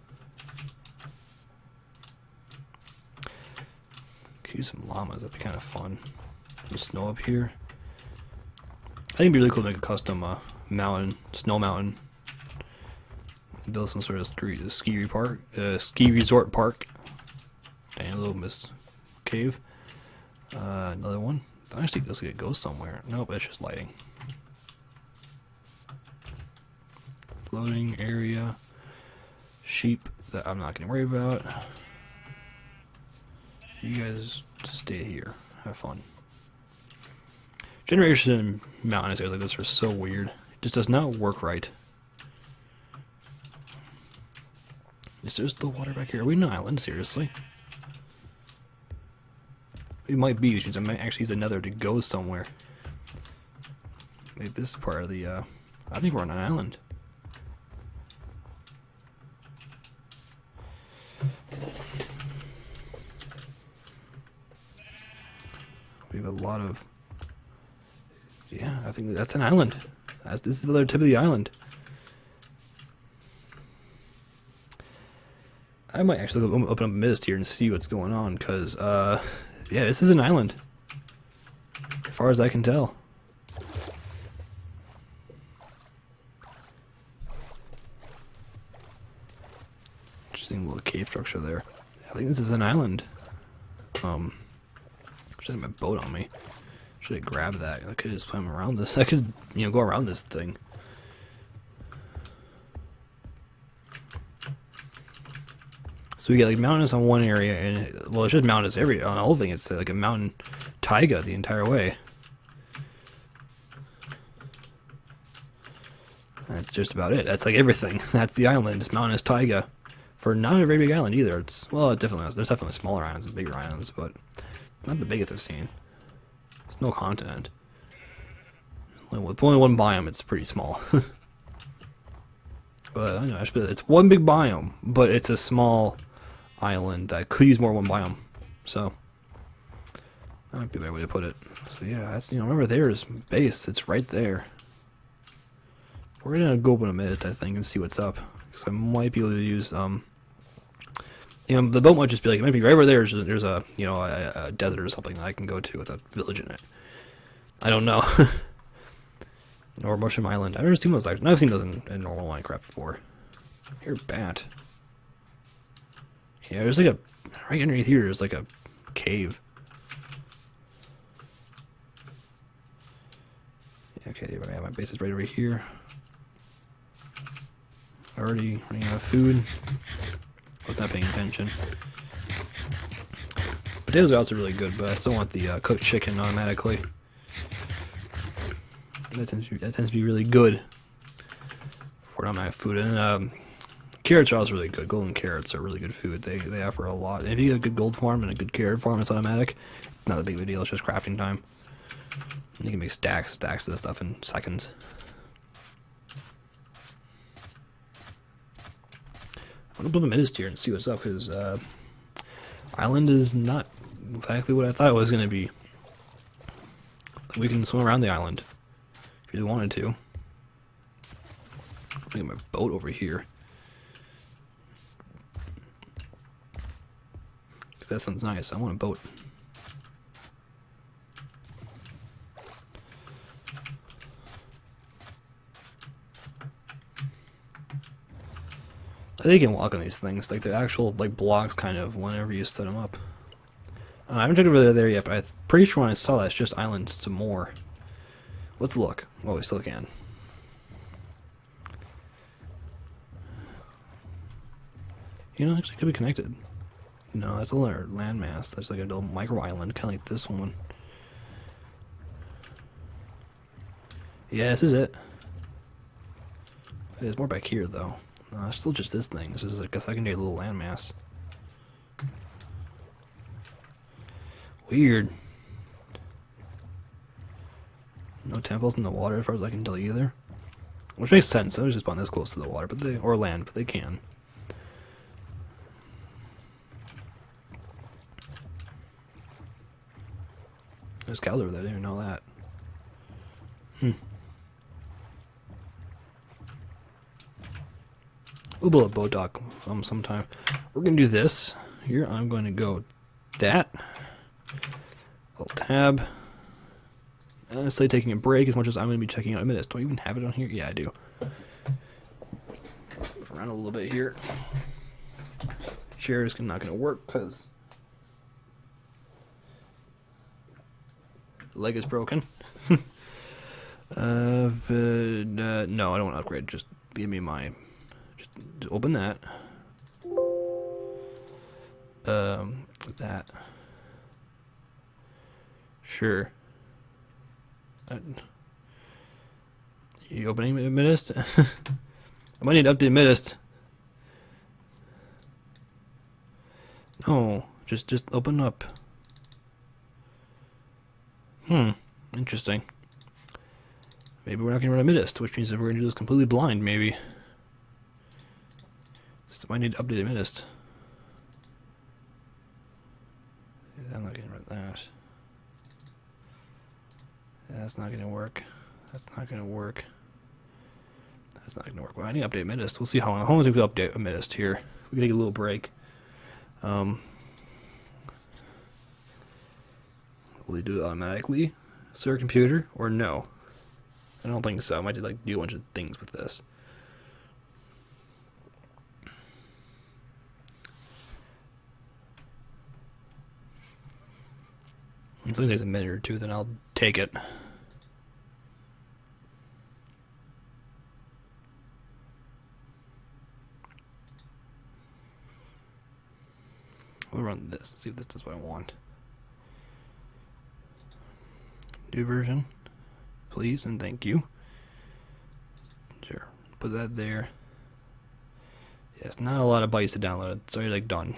Could use some llamas, that'd be kind of fun. Some snow up here. I think it'd be really cool to make a custom mountain, snow mountain. Build some sort of ski resort park. Dang, a little miss cave. Another one. I actually looks like it goes somewhere. Nope, it's just lighting. Floating area. Sheep that I'm not gonna worry about. You guys stay here. Have fun. Generation mountainous areas like this are so weird. It just does not work right. Is there still water back here? Are we in an island? Seriously? It might be, which means I might actually use another to go somewhere. Like this part of the, I think we're on an island. We have a lot of... Yeah, I think that's an island. This is the other tip of the island. I might actually open up Mist here and see what's going on, because, yeah, this is an island. As far as I can tell. Interesting little cave structure there. I think this is an island. Should have my boat on me. Should have grabbed that. I could just swim around this. I could, you know, go around this thing. So we get like mountains on one area, and well, it's just mountains every on the whole thing. It's like a mountain taiga the entire way. That's just about it. That's like everything. That's the island. It's mountainous taiga. For not a very big island either. It's, well, it definitely has, there's definitely smaller islands and bigger islands, but not the biggest I've seen. There's no continent. With only one biome, it's pretty small. But I know it's one big biome, but it's a small island that could use more than one biome. So that might be the right way to put it. So yeah, that's, you know, remember there's base. It's right there. We're gonna go open a minute, I think, and see what's up, because I might be able to use you know, the boat might just be like, it might be right over there. There's a, you know, a desert or something that I can go to with a village in it. I don't know. Or Mushroom Island. I've never seen those. I've seen those in normal Minecraft before. Here, bat. Yeah, there's like a, right underneath here, there's like a cave. Okay, my base is right over here. Already running out of food. I was not paying attention. Potatoes are also really good, but I still want the cooked chicken automatically. That tends to be really good for not my food. And carrots are also really good. Golden carrots are really good food. They offer a lot. And if you get a good gold farm and a good carrot farm, it's automatic. It's not a big of a deal. It's just crafting time. And you can make stacks of this stuff in seconds. I'm gonna put a Midist here and see what's up, because island is not exactly what I thought it was gonna be. We can swim around the island if you wanted to. I'll get my boat over here. Cause that sounds nice. I want a boat. They can walk on these things, like they're actual like blocks kind of whenever you set them up. I haven't checked over there yet, but I'm pretty sure when I saw that it's just islands to more. Let's look. Well, we still can. You know, actually could be connected. No, that's a little landmass. That's like a little micro island, kind of like this one. Yeah, this is it. There's more back here, though. It's still just this thing. This is like a secondary little landmass. Weird. No temples in the water as far as I can tell either. Which makes sense. They just spawn this close to the water, but they, or land, but they can. There's cows over there. I didn't even know that. We'll build a boat dock sometime. We're gonna do this here. I'm going to go that. Alt tab. Honestly, taking a break as much as I'm going to be checking out a minute. Do I even have it on here? Yeah, I do. Move around a little bit here. Chair is not going to work because the leg is broken. No, I don't want to upgrade. Just give me my. Just open that. That. Sure. You opening Midist? I might need to update Midist. No, just open up. Interesting. Maybe we're not gonna run a Midist, which means that we're gonna do this completely blind, maybe. So I need to update a Midist. I'm not gonna run that. That's not gonna work. That's not gonna work. That's not gonna work. Well, I need to update Midist. We'll see how long we update a Midist here. We can take a little break. Will he do it automatically? Sir computer, or no? I don't think so. I might do a bunch of things with this. As long as there's a minute or two, then I'll take it. We'll run this, see if this does what I want. New version, please, and thank you. Sure, put that there. Yes, not a lot of bytes to download. It's already done.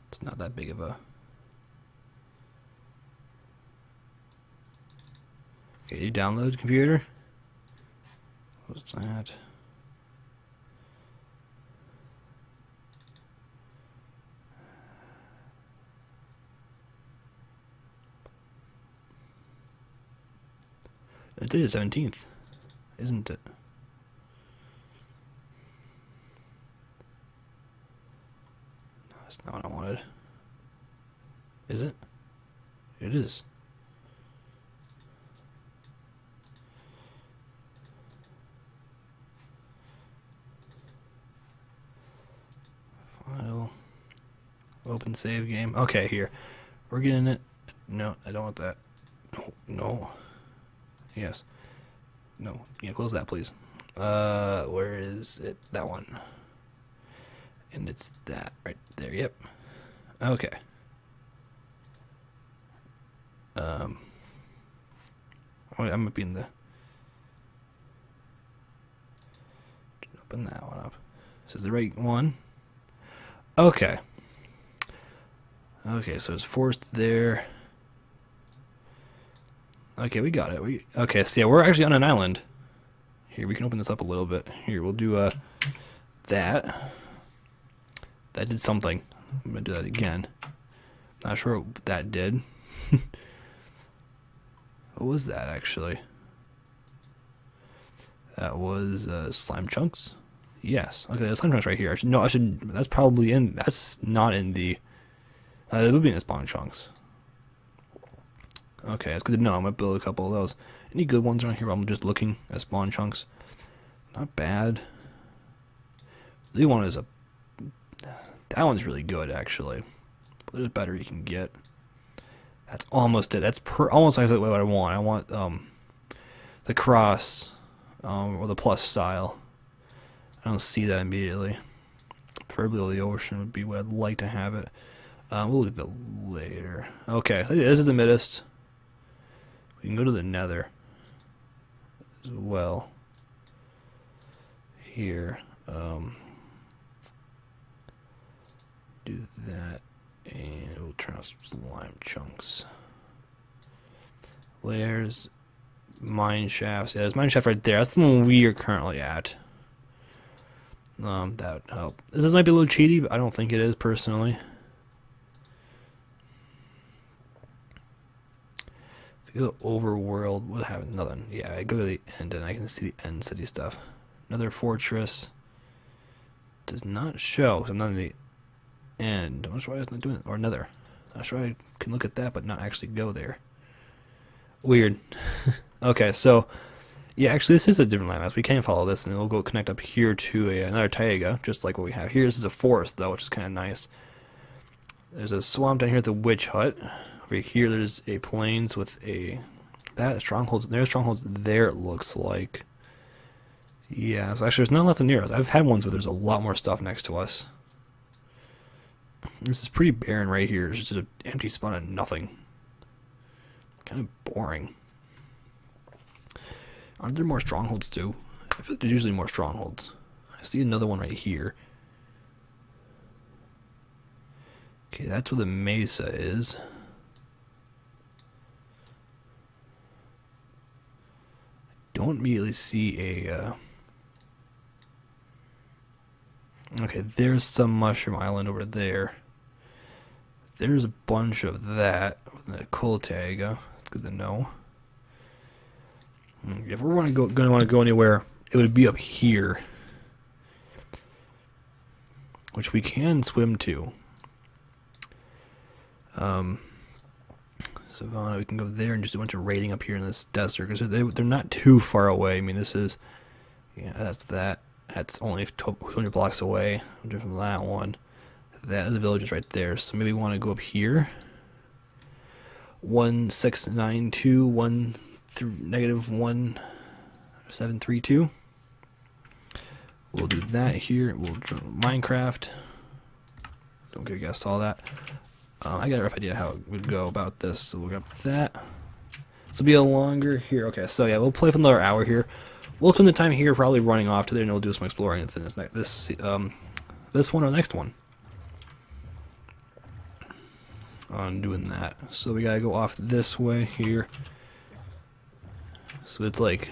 It's not that big of a. Okay, you download computer. What's that? It is the 17th, isn't it? No, that's not what I wanted. Is it? It is. File. Open save game. Okay, here. We're getting it. No, I don't want that. No, no. Yes. No. Yeah, close that, please. Where is it? That one. And it's that right there. Yep. Okay. I'm gonna be in the. Open that one up. This is the right one. Okay. Okay, so it's forced there. Okay, we got it. Okay, so yeah, we're actually on an island. Here, we can open this up a little bit. Here, we'll do that. That did something. I'm gonna do that again. Not sure what that did. What was that actually? That was slime chunks. Yes. Okay, the slime chunks right here. I should. That's probably in. That's not in the. It would be in the spawn chunks. Okay, that's good to know. I'm gonna build a couple of those. Any good ones around here? I'm just looking at spawn chunks. Not bad. The one is a. That one's really good actually. But there's better you can get. That's almost it. That's almost exactly what I want. I want the cross or the plus style. I don't see that immediately. Preferably the ocean would be what I'd like to have it. We'll look at that later. Okay, this is the Midist. We can go to the Nether as well. Here, do that, and we'll turn off slime chunks. Layers, mine shafts. Yeah, there's mine shaft right there. That's the one we are currently at. That would help. This might be a little cheaty, but I don't think it is personally. If you go to overworld, we'll have nothing. Yeah, I go to the end and I can see the end city stuff. Another fortress does not show because I'm not in the end. I'm not sure why it's not doing it. Or another. I'm not sure I can look at that but not actually go there. Weird. Okay, so yeah, actually this is a different landmass. We can follow this and it'll go connect up here to another taiga, just like what we have here. This is a forest though, which is kind of nice. There's a swamp down here at the witch hut. Over here there's a plains with a strongholds. There's strongholds there, it looks like. Yeah, so actually there's none left near us. I've had ones where there's a lot more stuff next to us. This is pretty barren right here. It's just an empty spot of nothing. Kind of boring. Aren't there more strongholds too? I feel like there's usually more strongholds. I see another one right here. Okay, that's where the mesa is. Don't immediately see a okay, there's some mushroom island over there. There's a bunch of that. The Coltega. It's good to know. If we're gonna want to go anywhere, it would be up here, which we can swim to. Savannah, we can go there and just do a bunch of raiding up here in this desert because they're not too far away. I mean, this is, yeah, that's only 200 blocks away from that one. That the village is right there, so maybe we want to go up here. 1692 negative 1732. We'll do that here. We'll draw Minecraft. Don't care if you guys saw that. I got a rough idea how it would go about this, so we'll grab that. This will be a longer here. Okay, so yeah, we'll play for another hour here. We'll spend the time here probably running off to there, and we'll do some exploring this one or the next one. On doing that, so we gotta go off this way here. So it's like,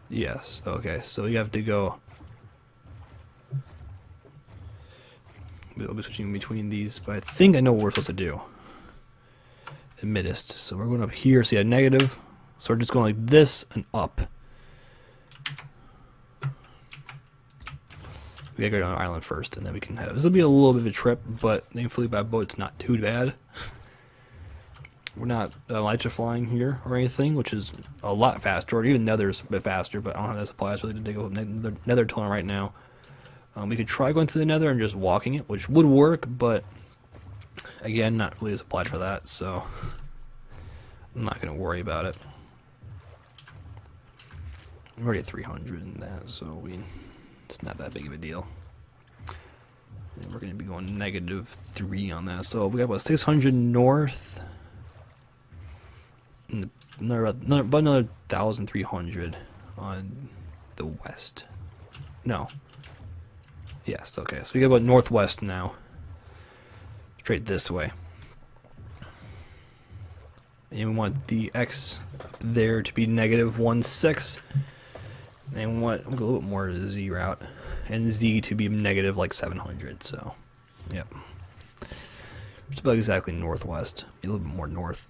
yes, okay. So you have to go. We'll be switching between these, but I think I know what we're supposed to do. Admittist. So we're going up here. So yeah, negative. So we're just going like this and up. We gotta go down the island first, and then we can head up. This will be a little bit of a trip, but thankfully by boat it's not too bad. We're not electrifying here or anything, which is a lot faster. Or even Nether's a bit faster, but I don't have the supplies really to dig up Nether tunnel right now. We could try going through the Nether and just walking it, which would work, but again, not really supplied for that, so I'm not going to worry about it. I'm already at 300 in that, so it's not that big of a deal. And we're going to be going -3 on that, so we got about 600 north, and about another 1,300 on the west. No. Yes, okay, so we got about northwest now. Straight this way. And we want the X up there to be -16. And we want, we'll go a little bit more to the Z route. And Z to be negative like 700, so, yep. It's about exactly northwest. A little bit more north.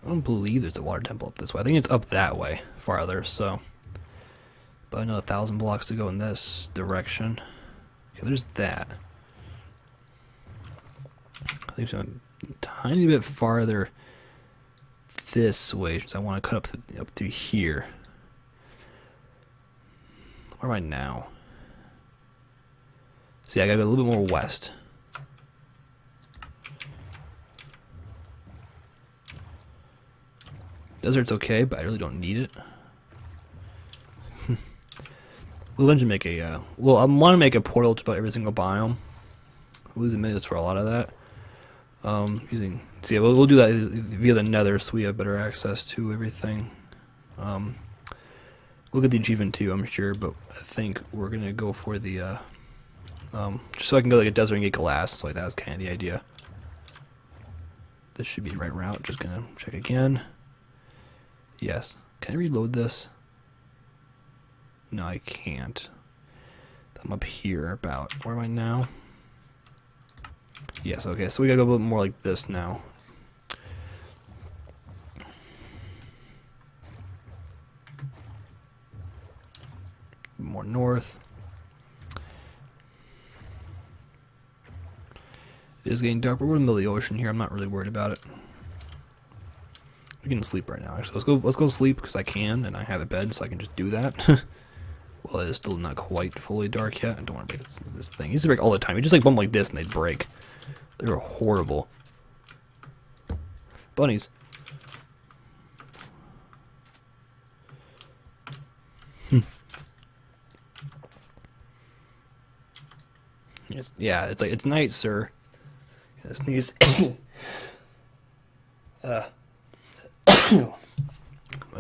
I don't believe there's a water temple up this way. I think it's up that way, farther, so. But I know 1,000 blocks to go in this direction. Okay, there's that. I think it's a tiny bit farther this way, since I want to cut up through here. Where am I now? See, I gotta go a little bit more west. Desert's okay, but I really don't need it. We'll eventually make a, well, I want to make a portal to about every single biome. We're losing minutes for a lot of that. So yeah, we'll do that via the Nether, so we have better access to everything. We'll get the achievement too, I'm sure, but I think we're gonna go for the, just so I can go like a desert and get glass, so like that's kind of the idea. This should be the right route, just gonna check again. Yes. Can I reload this? No, I can't. I'm up here about. Where am I now? Yes, okay, so we gotta go a little more like this now. More north. It is getting dark, but we're in the middle of the ocean here. I'm not really worried about it. We can sleep right now. Actually, let's go sleep because I can, and I have a bed, so I can just do that. Well, it is still not quite fully dark yet. I don't want to break this thing. It used to break all the time. You just like bump like this, and they'd break. They were horrible. Bunnies. Yes, yeah, it's like, it's night, sir. Yeah, sneeze. I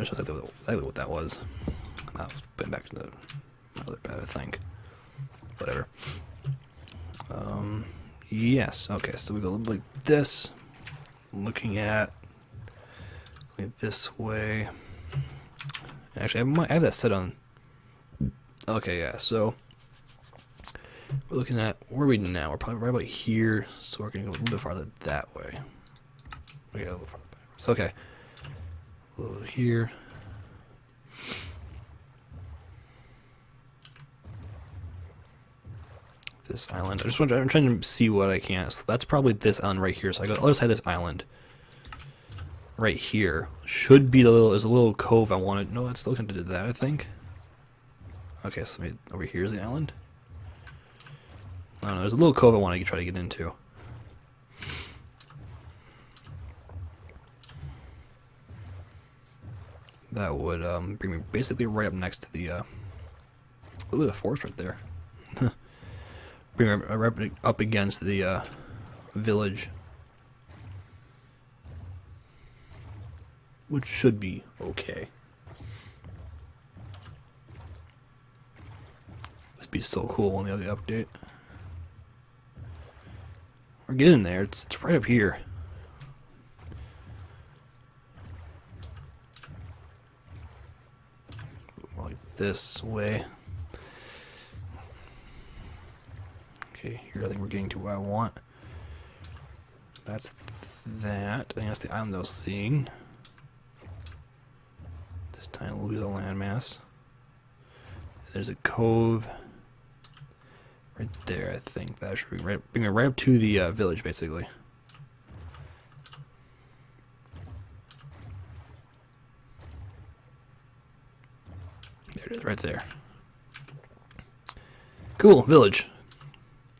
just exactly what that was. I was putting back to the other bed, I think. Whatever. Yes. Okay. So we go like this. Looking at like this way. Actually, I have that set on. Okay. Yeah. So we're looking at where are we now? We're probably right about here. So we're gonna go a little bit farther that way. Okay. A little farther backwards. Okay. A little here. This island. I'm trying to see what I can. So that's probably this island right here. So I go other side of this island. Right here should be there's a little cove I wanted. No, it's still gonna do that, I think. Okay, so maybe over here is the island. I don't know. There's a little cove I want to try to get into. That would bring me basically right up next to the look at the forest right there. Bring me right up against the village, which should be okay. Must be so cool on the other update. We're getting there. It's right up here. Like this way. Okay, here I think we're getting to what I want. That's that. I think that's the island I was seeing. This tiny little piece of landmass. There's a cove right there, I think. That should bring me right up to the village, basically. There it is, right there. Cool, village.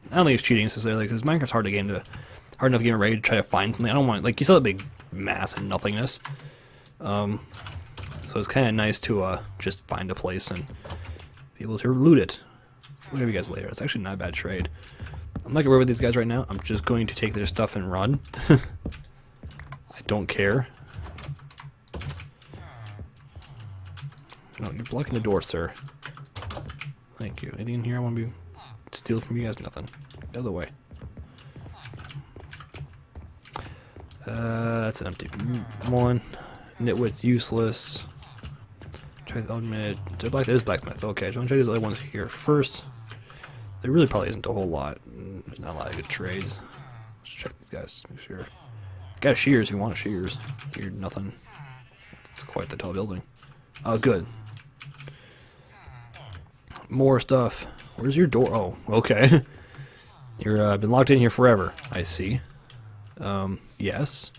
I don't think it's cheating necessarily, because Minecraft's hard enough game already to try to find something. I don't want, like, you saw the big mass and nothingness. So it's kind of nice to just find a place and be able to loot it. Whatever you guys later. It's actually not a bad trade. I'm not gonna worry with these guys right now. I'm just going to take their stuff and run. I don't care. No, you're blocking the door, sir. Thank you. Anything in here I want to be steal from you guys? Nothing. The other way. That's an empty one. Nitwit's useless. Try the ultimate. There's blacksmith. Okay, so I'm gonna try these other ones here first. There really probably isn't a whole lot. There's not a lot of good trades. Let's check these guys to make sure. Got a shears if you want a shears. You're nothing. It's quite the tall building. Oh, good. More stuff. Where's your door? Oh, okay. You're been locked in here forever. I see. Yes,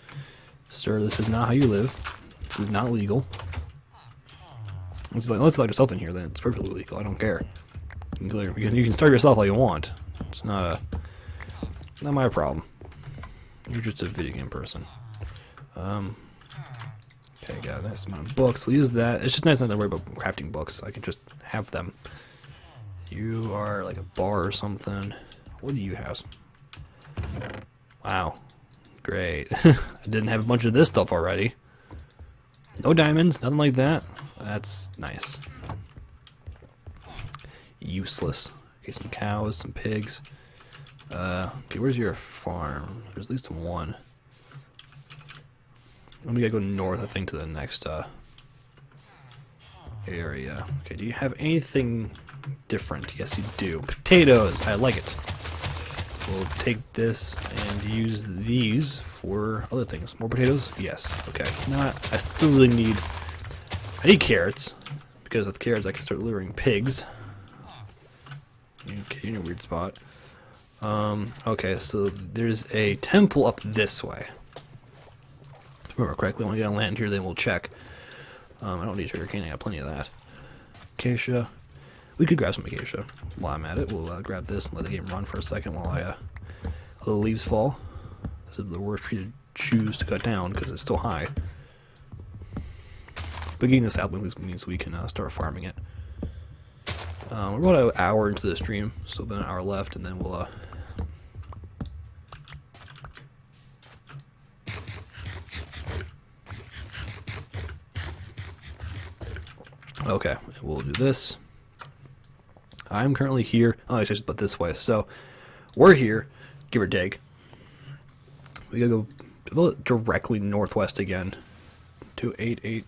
sir. This is not how you live. This is not legal. Unless you let yourself in here, then it's perfectly legal. I don't care. You can starve yourself all you want. It's not my problem. You're just a video game person. Okay, got a nice amount of books. We'll use that. It's just nice not to worry about crafting books. I can just have them. You are like a bar or something. What do you have? Wow. Great. I didn't have a bunch of this stuff already. No diamonds, nothing like that. That's nice. Useless. Okay, some cows, some pigs. Okay, where's your farm? There's at least one. Let me go north, I think, to the next area. Okay, do you have anything different? Yes, you do. Potatoes! I like it. We'll take this and use these for other things. More potatoes? Yes. Okay. I still really need... I need carrots, because with carrots I can start luring pigs. Okay, you're in a weird spot. Okay, so there's a temple up this way. If I remember correctly, when we get on land here, then we'll check. I don't need sugarcane, I got plenty of that. Acacia. We could grab some acacia while I'm at it. We'll grab this and let the game run for a second while the leaves fall. This is the worst tree to choose to cut down because it's still high. But getting the sapling at least means we can start farming it. We're about an hour into the stream, so about an hour left, and then we'll okay, we'll do this. I'm currently here. Oh, it's just but this way. So we're here, give or take. We gotta go directly northwest again. 288.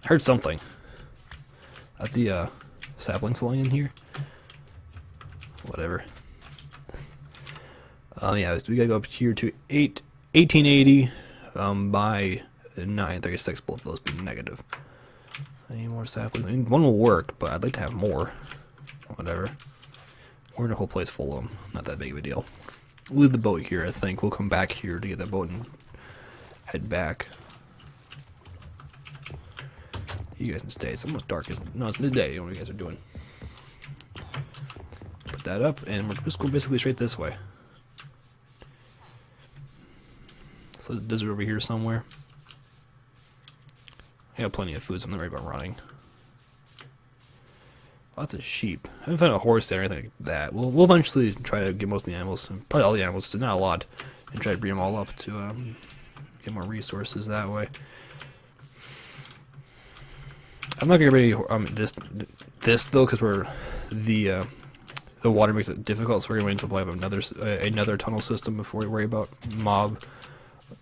I heard something. At the saplings lying in here. Whatever. Yeah, we gotta go up here to 1880 by 936. Both of those be negative. I need more saplings. I mean, one will work, but I'd like to have more. Whatever. We're in a whole place full of them. Not that big of a deal. We'll leave the boat here, I think. We'll come back here to get the boat and head back. You guys can stay. It's almost dark, isn't it? No, it's midday. I don't know what you guys are doing. Put that up, and we're just going basically straight this way. So the desert over here somewhere. I got plenty of food, so I'm not worried about running. Lots of sheep. I haven't found a horse there or anything like that. We'll eventually try to get most of the animals, probably all the animals, so not a lot, and try to breed them all up to get more resources that way. I'm not gonna get ready this though, because we're the water makes it difficult, so we're gonna wait until we have another tunnel system before we worry about mob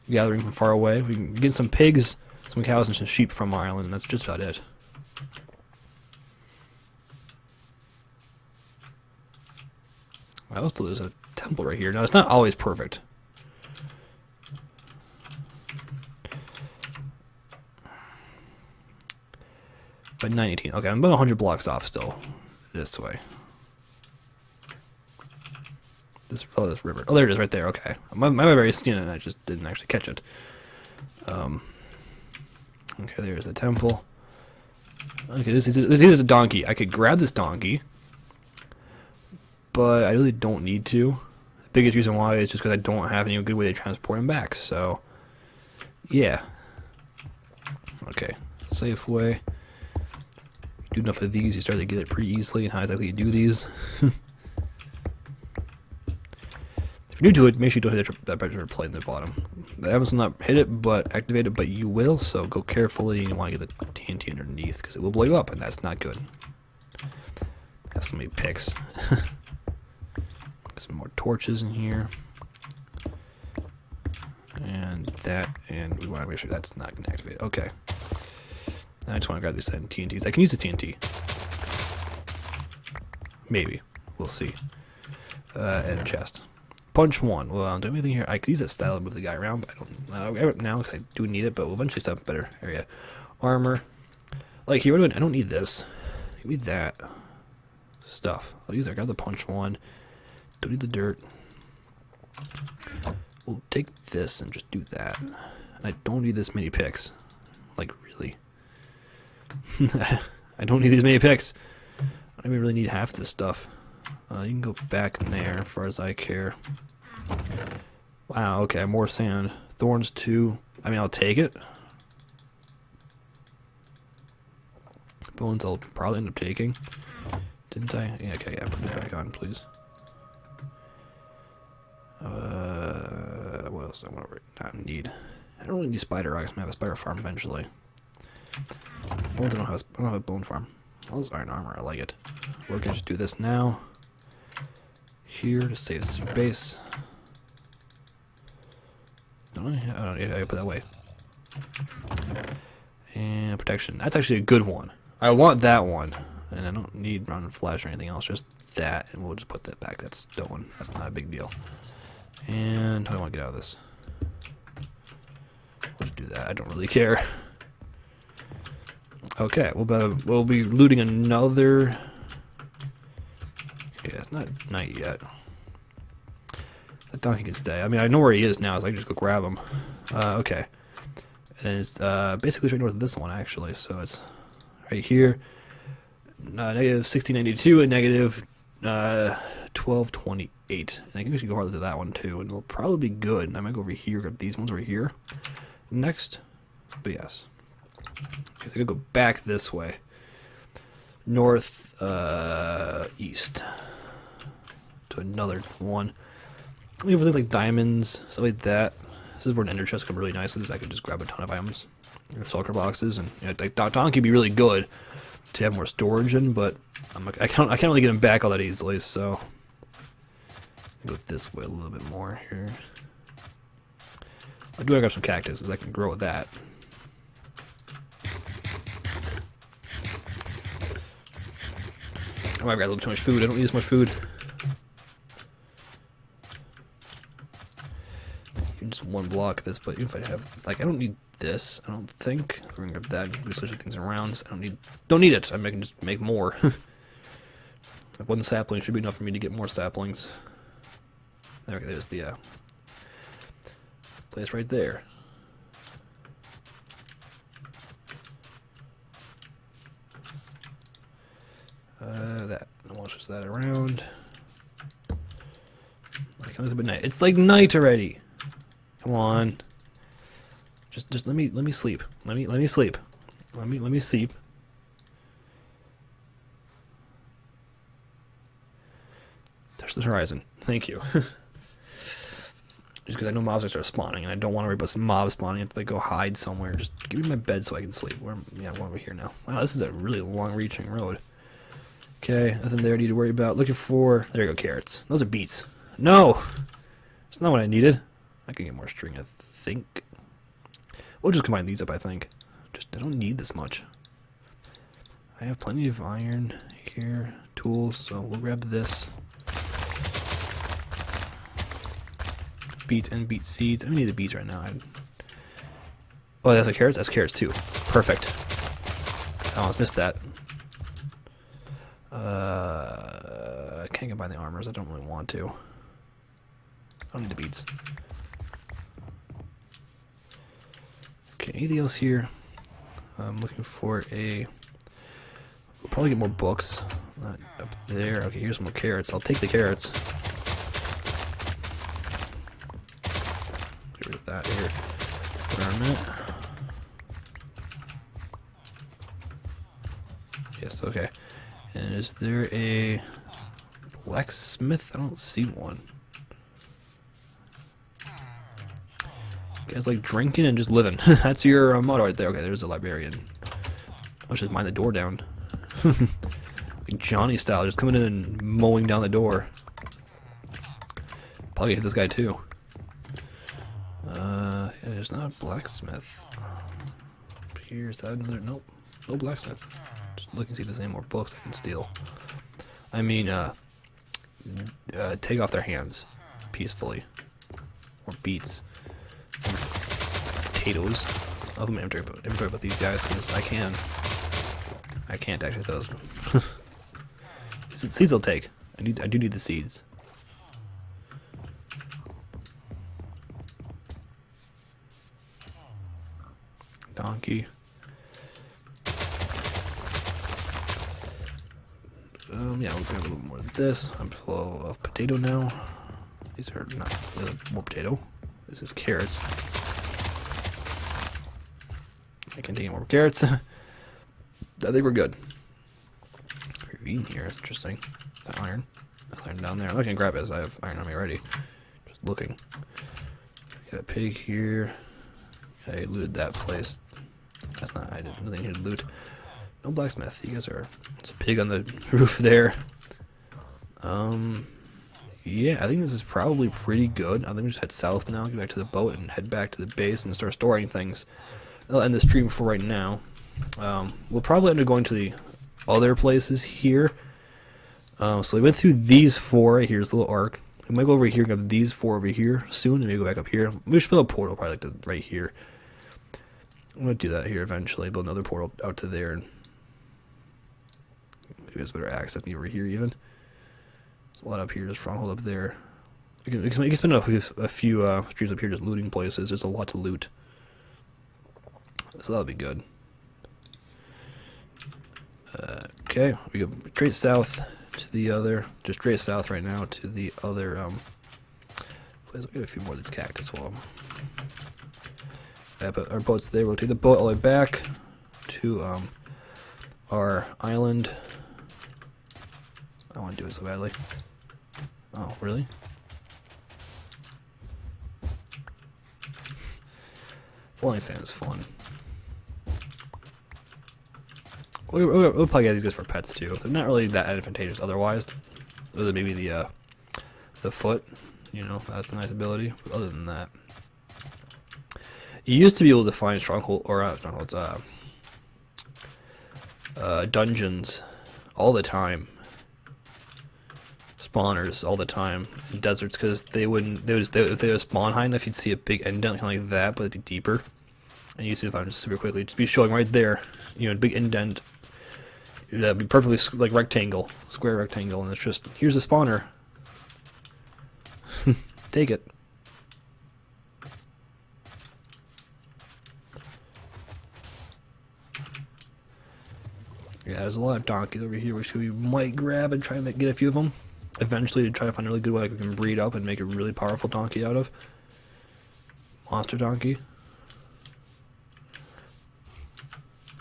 gathering from far away. We can get some pigs, some cows, and some sheep from our island, and that's just about it. Also, there's a temple right here. Now, it's not always perfect. But 918. Okay, I'm about 100 blocks off still. This way. This river. Oh, there it is right there. Okay. My very skin and I just didn't actually catch it. Okay, there's the temple. Okay, this is a donkey. I could grab this donkey, but I really don't need to. The biggest reason why is just because I don't have any good way to transport him back. So, yeah. Okay, safe way. Do enough of these, you start to get it pretty easily. And how exactly you do these? If you're new to it, make sure you don't hit that pressure plate in the bottom. The items will not hit it, but activate it, but you will. So go carefully. You want to get the TNT underneath because it will blow you up, and that's not good. Have so many picks. Some more torches in here. And that, and we want to make sure that's not going to activate. Okay. I just want to grab these TNTs. I can use the TNT. Maybe. We'll see. And a chest. Punch one. Well, do anything here? I could use that style to move the guy around, but I don't grab it now because I do need it, but we'll eventually set up a better area. Armor. Like here, I don't need this. Give me that stuff. I'll use that. Grab the punch one. Don't need the dirt. We'll take this and just do that. And I don't need this many picks. Like, really. I don't need these many picks. I don't even really need half this stuff. You can go back in there as far as I care. Wow, okay, more sand. Thorns 2. I mean, I'll take it. Bones I'll probably end up taking. Didn't I? Yeah, okay, yeah, put it back on, please. What else do I want to not need? I don't really need spider rocks. I'm gonna have a spider farm eventually. Bones, I don't have a bone farm. All this iron armor, I like it. We're gonna just do this now. Here to save space. Don't I? I don't know. I put that away. And protection. That's actually a good one. I want that one, and I don't need run flash or anything else. Just that, and we'll just put that back. That's stone. That's not a big deal. And how do I want to get out of this? We'll just do that. I don't really care. Okay, we'll be looting another. Okay, it's not night yet. That donkey can stay. I mean, I know where he is now, so I can just go grab him. Okay, and it's basically straight north of this one actually. So it's right here. Negative 1692 and negative 1228. I think we should go harder to that one too, and it'll probably be good. I might go over here, grab these ones over here next. But yes. Okay, so I gotta go back this way. North, east. To another one. We have like diamonds, stuff like that. This is where an ender chest come really nicely, because I could just grab a ton of items. And stalker boxes, and you know, like Donkey would be really good to have more storage in, but I can't really get him back all that easily, so go this way a little bit more here. I do grab some cactus, because I can grow with that. I might have got a little too much food. I don't need as much food. Just one block of this, but even if I have, like, I don't need this. I don't think. We're gonna grab that. We're switching things around. So I don't need it. I can just make more. One sapling should be enough for me to get more saplings. Okay, there's the place right there. That. I'll switch that around. Like, it's been night. It's like night already. Come on. Just let me sleep. Let me sleep. Let me sleep. Touch the horizon. Thank you. Just because I know mobs are start spawning, and I don't want to worry about some mobs spawning until they go hide somewhere. Just give me my bed so I can sleep. Yeah, I'm over here now. Wow, this is a really long-reaching road. Okay, nothing there I need to worry about. Looking for... There you go, carrots. Those are beets. No! It's not what I needed. I can get more string, I think. We'll just combine these up, I think. I don't need this much. I have plenty of iron here, tools, so we'll grab this. Beet and beet seeds. I don't need the beets right now. Oh, that's like carrots? That's carrots too. Perfect. I almost missed that. I can't combine the armors. I don't really want to. I don't need the beets. Okay, anything else here? I'm looking for a... We'll probably get more books. Not up there. Okay, here's some more carrots. I'll take the carrots. Get rid of that here. For a minute. Yes, okay. And is there a blacksmith? I don't see one. You guys like drinking and just living. That's your motto right there. Okay, there's a librarian. I'll just mind the door down. Like Johnny style, just coming in and mowing down the door. Probably hit this guy too. Yeah, there's not a blacksmith. Here's that another. Nope, no blacksmith. Just looking to see if there's any more books I can steal. I mean, take off their hands peacefully. Or beets. Potatoes. I'll have my inventory about these guys because I can't actually those. Seeds I'll take. I do need the seeds. Donkey. Yeah, we'll grab a little more of this. I'm full of potato now. These are not more potato. This is carrots. I can take more carrots. I think we're good. Ravine here is interesting. That iron. That's iron down there. I'm not gonna grab it as I have iron on me already. Just looking. Got a pig here. I looted that place. That's not. I didn't really need to loot. No blacksmith. You guys are. There's a pig on the roof there. Yeah, I think this is probably pretty good. I think we just head south now, get back to the boat, and head back to the base and start storing things. I'll end the stream for right now. We'll probably end up going to the other places here. So we went through these four. Here's a little arc. We might go over here and grab these four over here soon, and maybe go back up here. We should build a portal probably like to right here. I'm gonna do that here eventually. Build another portal out to there, and maybe it's better access me over here even. There's a lot up here. There's stronghold up there. You can spend a few streams up here just looting places. There's a lot to loot. So that'll be good. Okay, we go straight south to the other, just straight south right now to the other place. I'll get a few more of these cactus while yeah, but our boat's there. We'll take the boat all the way back to our island. I want to do it so badly. Oh, really? Flying sand is fun. We'll probably get these guys for pets too. They're not really that advantageous otherwise. Other than maybe the foot, you know, that's a nice ability. But other than that, you used to be able to find stronghold or strongholds, dungeons all the time, spawners all the time in deserts because if they would spawn high enough, you'd see a big indent kind of like that, but it'd be deeper. And you see if I'm just super quickly, just be showing right there, you know, a big indent. That'd be perfectly like rectangle, square rectangle, and it's just here's a spawner. Take it. Yeah, there's a lot of donkeys over here, which we might grab and try to get a few of them. Eventually, to try to find a really good one that we can breed up and make a really powerful donkey out of. Monster donkey.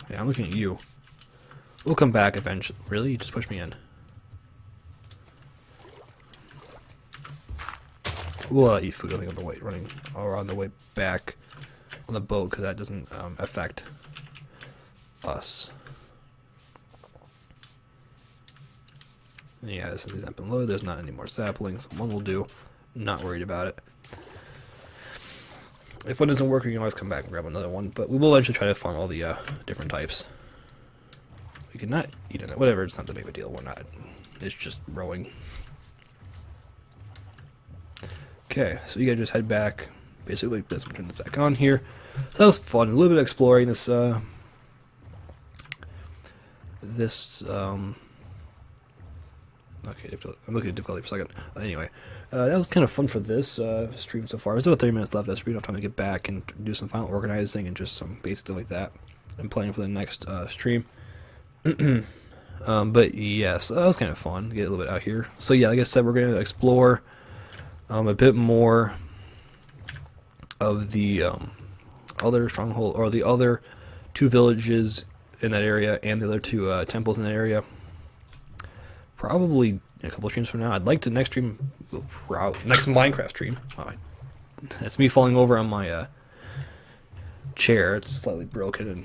Yeah, I'm looking at you. We'll come back eventually. Really? You just pushed me in. We'll eat food, I think, on the way running or on the way back on the boat because that doesn't affect us. Yeah, this is up and low. There's not any more saplings. One will do. Not worried about it. If one doesn't work, we can always come back and grab another one. But we will eventually try to farm all the different types. We can not eat it. Whatever. It's not that big of a deal. We're not. It's just rowing. Okay, so you guys just head back. Basically like this. I'm turn this back on here. So that was fun. A little bit of exploring this. Okay, I'm looking at difficulty for a second. Anyway, that was kind of fun for this stream so far. There's about 30 minutes left. That's enough time to get back and do some final organizing and just some basic stuff like that. I'm planning for the next stream. But yes, that was kind of fun. Get a little bit out here. So yeah, like I said, we're going to explore a bit more of the other stronghold or the other two villages in that area and the other two temples in that area. Probably a couple streams from now. I'd like to next stream, next Minecraft stream. Oh, that's me falling over on my chair. It's slightly broken and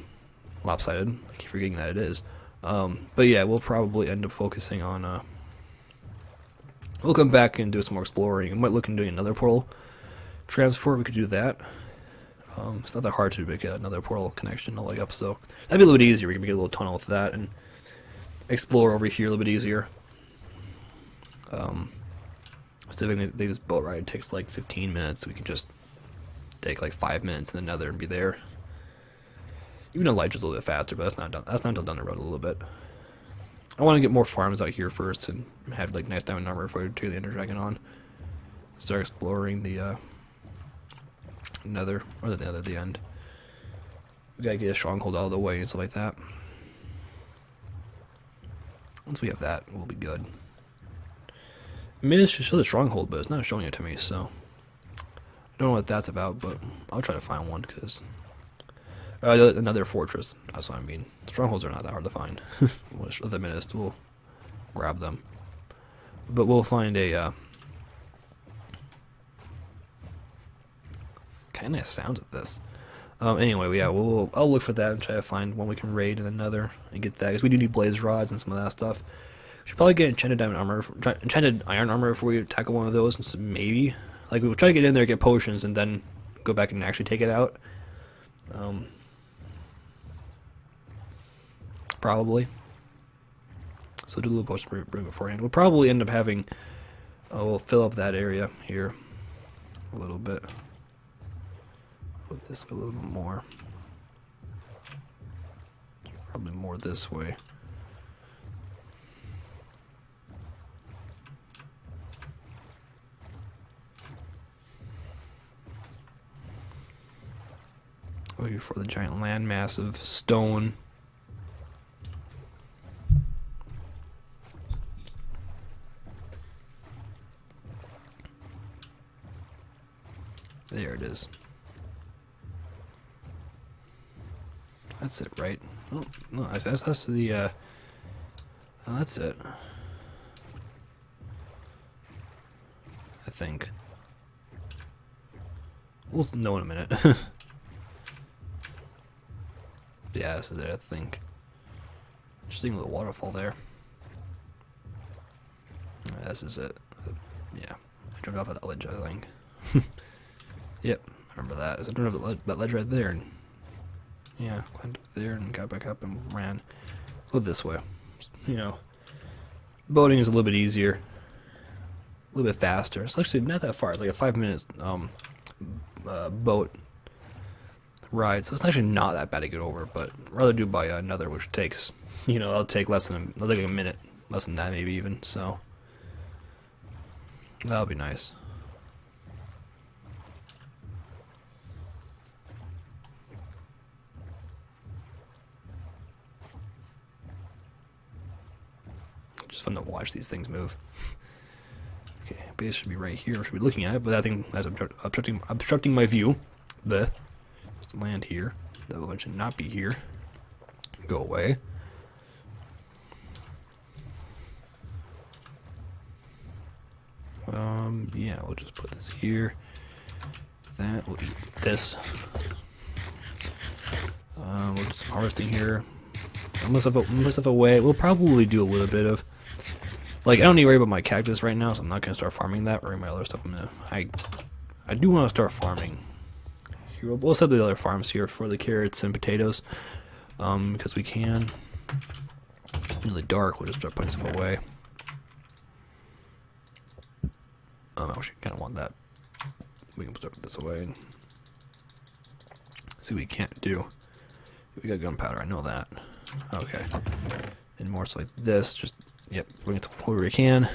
lopsided. I keep forgetting that it is. But yeah, we'll probably end up focusing on. We'll come back and do some more exploring. I might look into doing another portal transfer. We could do that. It's not that hard to make another portal connection all the way up, so that'd be a little bit easier. We can make a little tunnel with that and explore over here a little bit easier. Instead of this boat ride takes like 15 minutes, we can just take like 5 minutes and then another and be there. Even though Elytra's a little bit faster, but that's not done. That's not until down the road a little bit. I want to get more farms out here first and have like nice diamond armor before we turn the Ender Dragon on. Start exploring the Nether or the Nether at the end. We gotta get a stronghold out of the way and stuff like that. Once we have that, we'll be good. I mean, it's just show the stronghold, but it's not showing it to me, so I don't know what that's about, but I'll try to find one because another fortress. That's what I mean. Strongholds are not that hard to find. With the minutes, we'll grab them, but we'll find a kind of sounds at this. Anyway, yeah, I'll look for that and try to find one we can raid and another and get that because we do need blaze rods and some of that stuff. We should probably get enchanted diamond armor, enchanted iron armor before we tackle one of those. And so maybe like we'll try to get in there, get potions, and then go back and actually take it out. Probably. So do a little potion bring beforehand. We'll probably end up having. We'll fill up that area here a little bit. Put this a little bit more. Probably more this way. Looking for the giant landmass of stone. There it is. That's it, right? Oh, no, that's the, oh, that's it. I think. We'll know in a minute. Yeah, this is it, I think. Interesting little waterfall there. Yeah, this is it. Yeah, I jumped off of that ledge, I think. Yep, I remember that. So I jumped off that ledge right there, and yeah, climbed up there and got back up and ran. Go this way. You know, boating is a little bit easier, a little bit faster. It's actually not that far. It's like a 5 minute boat ride, so it's actually not that bad to get over. But I'd rather do by another, which takes, you know, it'll take less than like a minute, less than that maybe even. So that'll be nice. Just fun to watch these things move. Okay, base should be right here. We should be looking at it, but that thing is obstructing my view. The land here. That one should not be here. Go away. Yeah, we'll just put this here. That we'll do this. We'll do some harvesting here. Most of a way. We'll probably do a little bit of, like, I don't need to worry about my cactus right now, so I'm not gonna start farming that. Or my other stuff. I do want to start farming. Here, we'll set up the other farms here for the carrots and potatoes, because we can. It's really dark. We'll just start putting stuff away. I actually kind of want that. We can start this away. See what we can't do. We got gunpowder. I know that. Okay. And more so like this. Just, yep, bring it to where we can.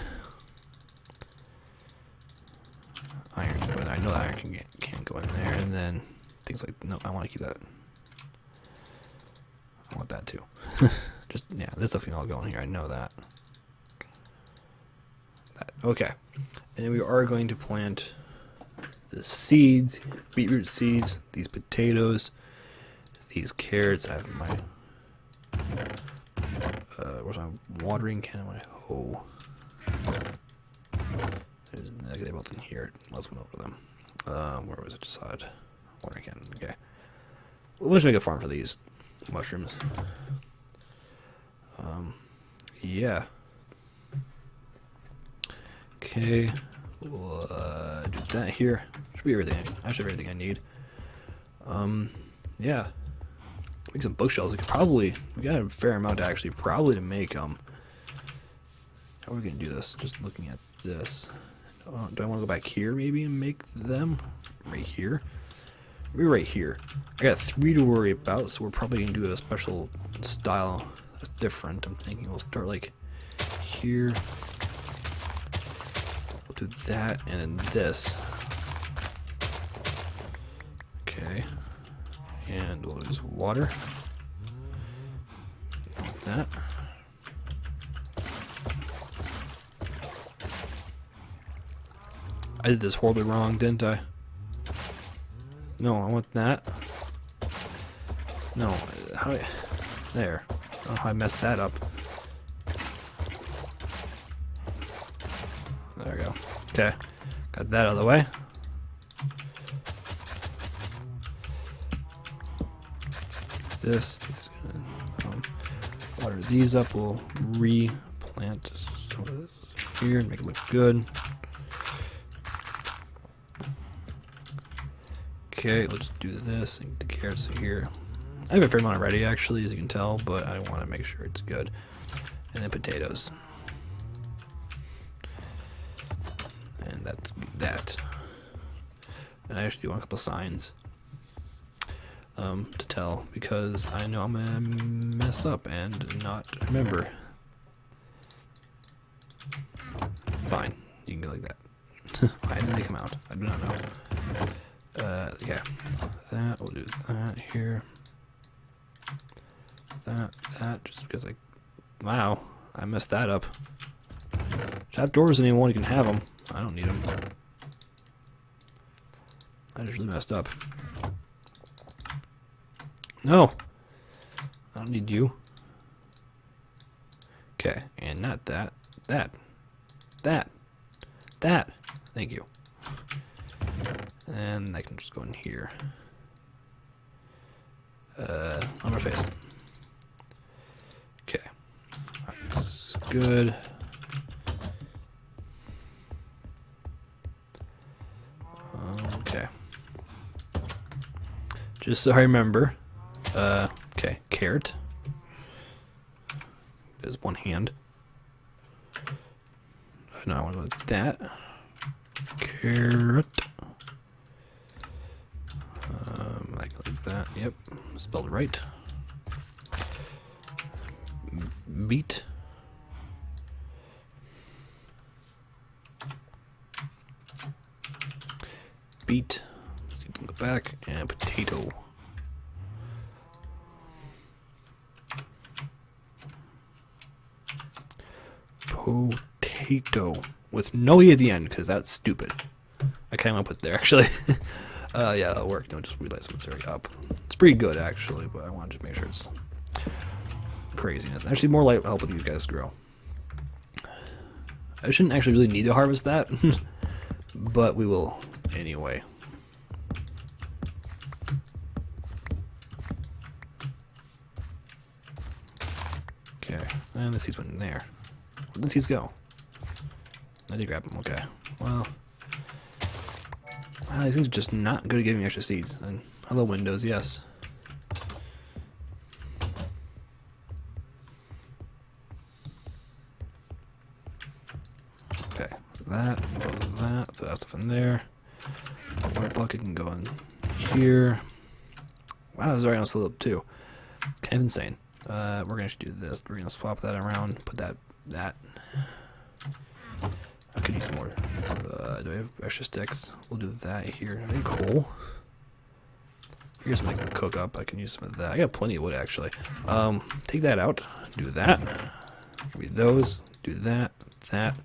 Iron can go in there. I know that iron can go in there. And then things like, no, I want to keep that. I want that too. Just, yeah, this stuff can all go in here. I know that. Okay. And then we are going to plant the seeds, beetroot seeds, these potatoes, these carrots. I have my where's my watering can and my hoe. They're both in here. Let's went over them. Where was it? Decide. Watering can. Okay. We'll just make a farm for these mushrooms. Yeah. Okay. We'll do that here. Should be everything. I should have everything I need. Yeah. Make some bookshelves. We got a fair amount actually, probably to make How are we gonna do this? Just looking at this. Do I want to go back here maybe and make them right here? Maybe right here. I got 3 to worry about, so we're probably gonna do a special style that's different. I'm thinking we'll start like here. We'll do that and then this. Okay. And we'll use water. Like that. I did this horribly wrong, didn't I? No, I want that. No, how do I... There. I don't know how I messed that up. There we go. Okay. Got that out of the way. This. Water these up. We'll replant some of this here and make it look good. Okay, let's do this and get the carrots here. I have a fair amount already, actually, as you can tell, but I want to make sure it's good. And then potatoes. And that's that. And I actually want a couple signs to tell, because I know I'm gonna mess up and not remember. Fine, you can go like that. Why didn't they come out? I do not know. Yeah, that, we'll do that here. That, just because wow, I messed that up. Trap doors, anyone, you can have them. I don't need them. I just really messed up. No! I don't need you. Okay, and not that. That. Thank you. And I can just go in here. On our face. Okay. That's good. Okay. Just so I remember. Okay, carrot. There's one hand. No, I want to go with that. Carrot. Like that. Yep. Spelled right. Beet. Beet. Let's see if we can go back. And potato. Potato. With no E at the end, because that's stupid. I kind of want to put there, actually. Yeah, that'll work. Don't just realize it's already up. It's pretty good, actually, but I wanted to make sure it's craziness. Actually, more light will help with these guys grow. I shouldn't actually really need to harvest that, but we will anyway. Okay, and the seeds went in there. Where did the seeds go? I did grab them, okay. Well, these things are just not good at giving me extra seeds. And hello, Windows, yes. Okay, that, throw that stuff in there. One bucket can go in here. Wow, this is already on slope too. It's kind of insane. We're gonna do this. We're gonna swap that around. Put that. I could use more. Do I have extra sticks? We'll do that here. Very cool. Here's something I can cook up. I can use some of that. I got plenty of wood actually. Take that out. Do that. Give me those. Do that. That.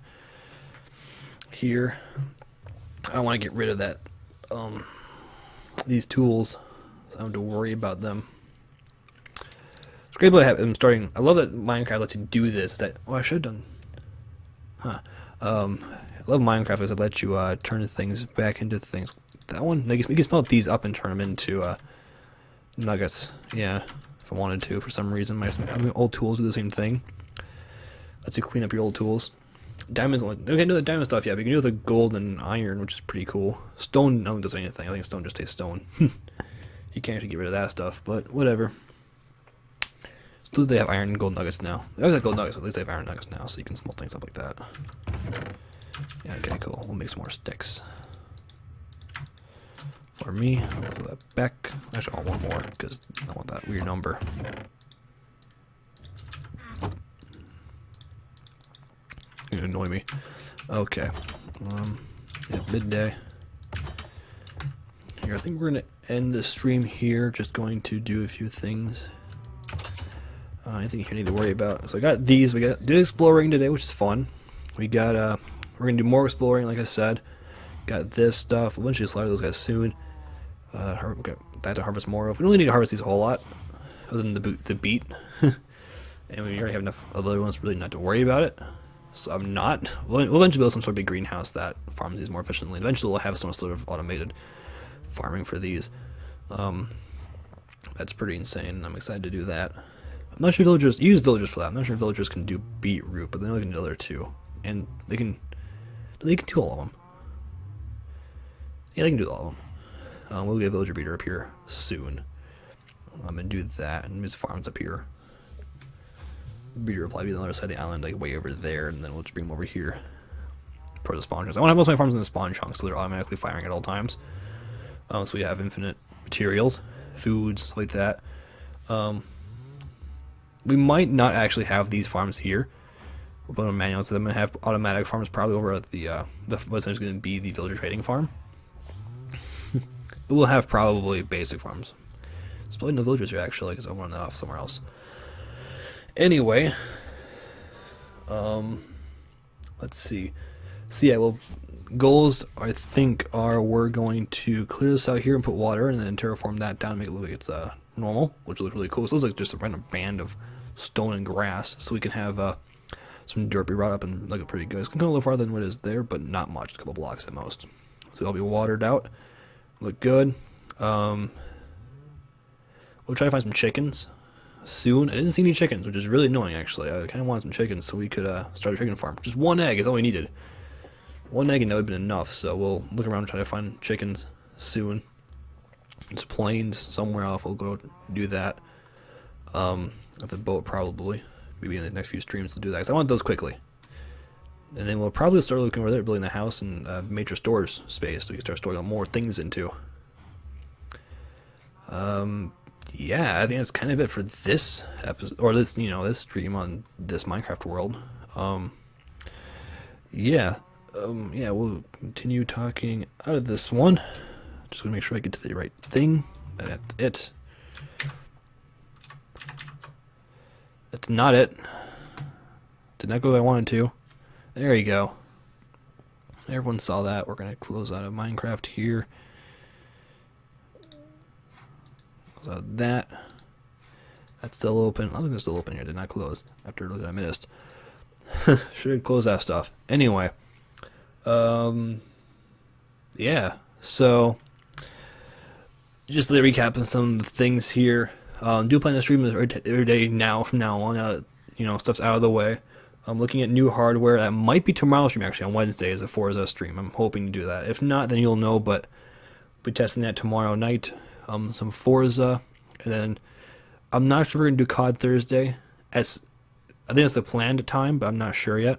Here. I want to get rid of that. These tools. So I don't have to worry about them. It's great about I'm starting. I love that Minecraft lets you do this. Is that? Oh, I should have done. Huh. I love Minecraft because it lets you turn things back into things. That one, you can split these up and turn them into nuggets. Yeah, if I wanted to for some reason. My old tools do the same thing. Lets you clean up your old tools. Diamonds, okay, no, the diamond stuff, yeah, but you can do it with the gold and iron, which is pretty cool. Stone, no one does anything. I think stone just stays stone. You can't actually get rid of that stuff, but whatever. So they have iron and gold nuggets now. They always have gold nuggets, but at least they have iron nuggets now, so you can smelt things up like that. Yeah, okay, cool. We'll make some more sticks. For me, I'll put that back. Actually, I want one more, because I want that weird number. You're gonna annoy me. Okay. Yeah, midday. Here, I think we're gonna end the stream here. Just going to do a few things. Anything you need to worry about. So I got these. We did exploring today, which is fun. We got we're gonna do more exploring, like I said. Got this stuff. We'll eventually slaughter those guys soon. We got that to harvest more of. We don't really need to harvest these a whole lot, other than the beet. And we already have enough other ones really not to worry about it. So I'm not. We'll eventually build some sort of big greenhouse that farms these more efficiently. Eventually we'll have some sort of automated farming for these. That's pretty insane. I'm excited to do that. I'm not sure villagers use villagers for that. I'm not sure villagers can do beetroot, but they know they can do the other two, and they can do all of them. Yeah, they can do all of them. We'll get a villager beater up here soon. I'm gonna do that and move farms up here. Beater will probably be on the other side of the island, like way over there, and then we'll just bring them over here for the spawn chunks. I want to have most of my farms in the spawn chunks, so they're automatically firing at all times. So we have infinite materials, foods, stuff like that. We might not actually have these farms here. We'll put them manual, so I'm gonna have automatic farms probably over at the what's going to be the villager trading farm. We'll have probably basic farms. It's probably no villagers here actually, because I want to off somewhere else. Anyway, let's see. So yeah, we'll goals I think are we're going to clear this out here and put water and then terraform that down and make it look like it's normal, which looks really cool. So it looks like just a random band of stone and grass, so we can have some dirt be brought up and look pretty good. It's going to go a little farther than what is there, but not much, a couple blocks at most. So it'll be watered out, look good. We'll try to find some chickens soon. I didn't see any chickens, which is really annoying actually. I kind of wanted some chickens so we could start a chicken farm. Just one egg is all we needed. One egg and that would have been enough, so we'll look around and try to find chickens soon. There's plains somewhere else, we'll go do that. At the boat probably. Maybe in the next few streams we'll do that, because I want those quickly. And then we'll probably start looking over there, building the house and major storage space, so we can start storing more things into. Yeah, I think that's kind of it for this episode, or this, this stream on this Minecraft world. Yeah. Yeah, we'll continue talking out of this one. Just gonna make sure I get to the right thing. That's it. That's not it. Did not go where I wanted to. There you go. Everyone saw that. We're gonna close out of Minecraft here. Close out that. That's still open. I think it's still open here. Did not close after looking at I missed. Should close that stuff. Anyway. Yeah, so just to recap on some things here. Do plan to stream this every day now from now on. Stuff's out of the way. I'm looking at new hardware. That might be tomorrow's stream actually on Wednesday as a Forza stream. I'm hoping to do that. If not, then you'll know. But we'll be testing that tomorrow night. Some Forza, and then I'm not sure if we're gonna do COD Thursday. I think it's the planned time, but I'm not sure yet.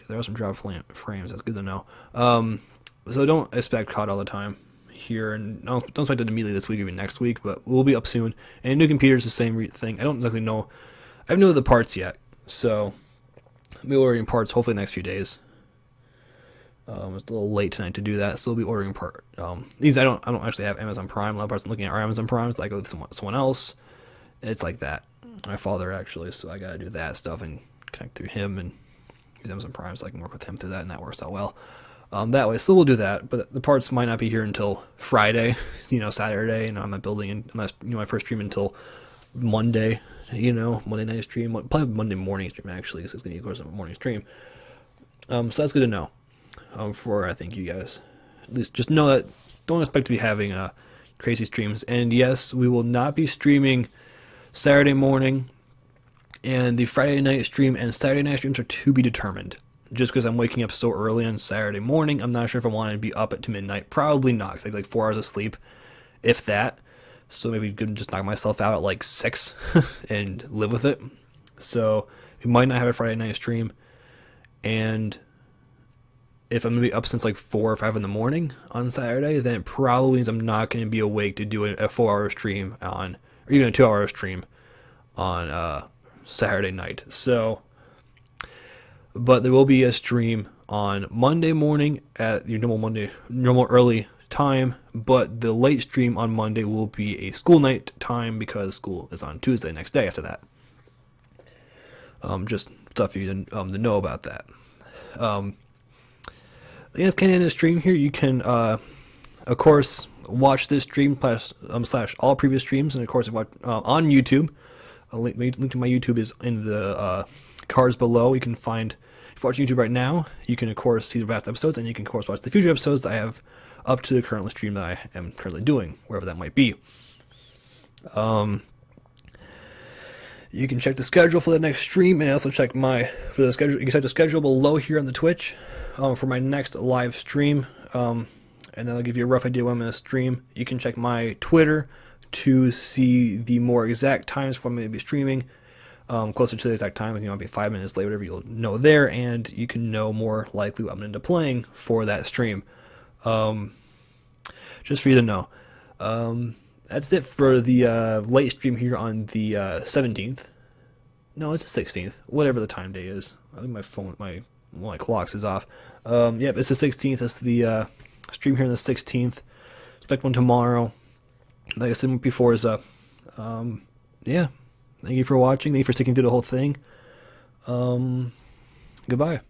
There are some drop frames. That's good to know. So don't expect COD all the time here, and don't expect it immediately this week or even next week. But we'll be up soon. And new computers, the same thing. I don't exactly know. I haven't know the parts yet, so I'll be ordering parts hopefully the next few days. It's a little late tonight to do that, so we'll be ordering part. These I don't actually have Amazon Prime. A lot of parts I'm looking at are Amazon Prime. So I go with someone else. It's like that. My father actually, so I gotta do that stuff and connect through him and use Amazon Prime so I can work with him through that, and that works out well. That way, so we'll do that, but the parts might not be here until Friday, Saturday, and I'm not building unless my first stream until Monday, Monday night stream, probably Monday morning stream actually, because it's gonna be of course a morning stream. So that's good to know. For I think you guys, at least just know that don't expect to be having crazy streams, and yes, we will not be streaming Saturday morning. And the Friday night stream and Saturday night streams are to be determined. Just because I'm waking up so early on Saturday morning, I'm not sure if I want to be up to midnight. Probably not, because I get like 4 hours of sleep, if that. So maybe I could just knock myself out at like 6 and live with it. So we might not have a Friday night stream. And if I'm going to be up since like 4 or 5 in the morning on Saturday, then it probably means I'm not going to be awake to do a 4-hour stream on, or even a 2-hour stream on Saturday night. So, but there will be a stream on Monday morning at your normal early time, but the late stream on Monday will be a school night time because school is on Tuesday next day after that. Just stuff for you to know about that. I think that's kind of the stream here. You can, of course, watch this stream / all previous streams, and of course, watch on YouTube. A link to my YouTube is in the cards below. You can find, if you're watching YouTube right now, you can of course see the past episodes, and you can of course watch the future episodes that I have up to the current stream that I am currently doing, wherever that might be. You can check the schedule for the next stream, and also check for the schedule. You can check the schedule below here on the Twitch for my next live stream, and that'll give you a rough idea when I'm going to stream. You can check my Twitter to see the more exact times for when I'm going to be streaming, closer to the exact time. If be 5 minutes late, whatever, you'll know there, and you can know more likely what I'm into playing for that stream. Just for you to know. That's it for the late stream here on the 17th. No, it's the 16th. Whatever the time day is. I think my phone, my clocks is off. Yep, it's the 16th. That's the stream here on the 16th. Expect one tomorrow. Like I said before, is yeah. Thank you for watching. Thank you for sticking through the whole thing. Goodbye.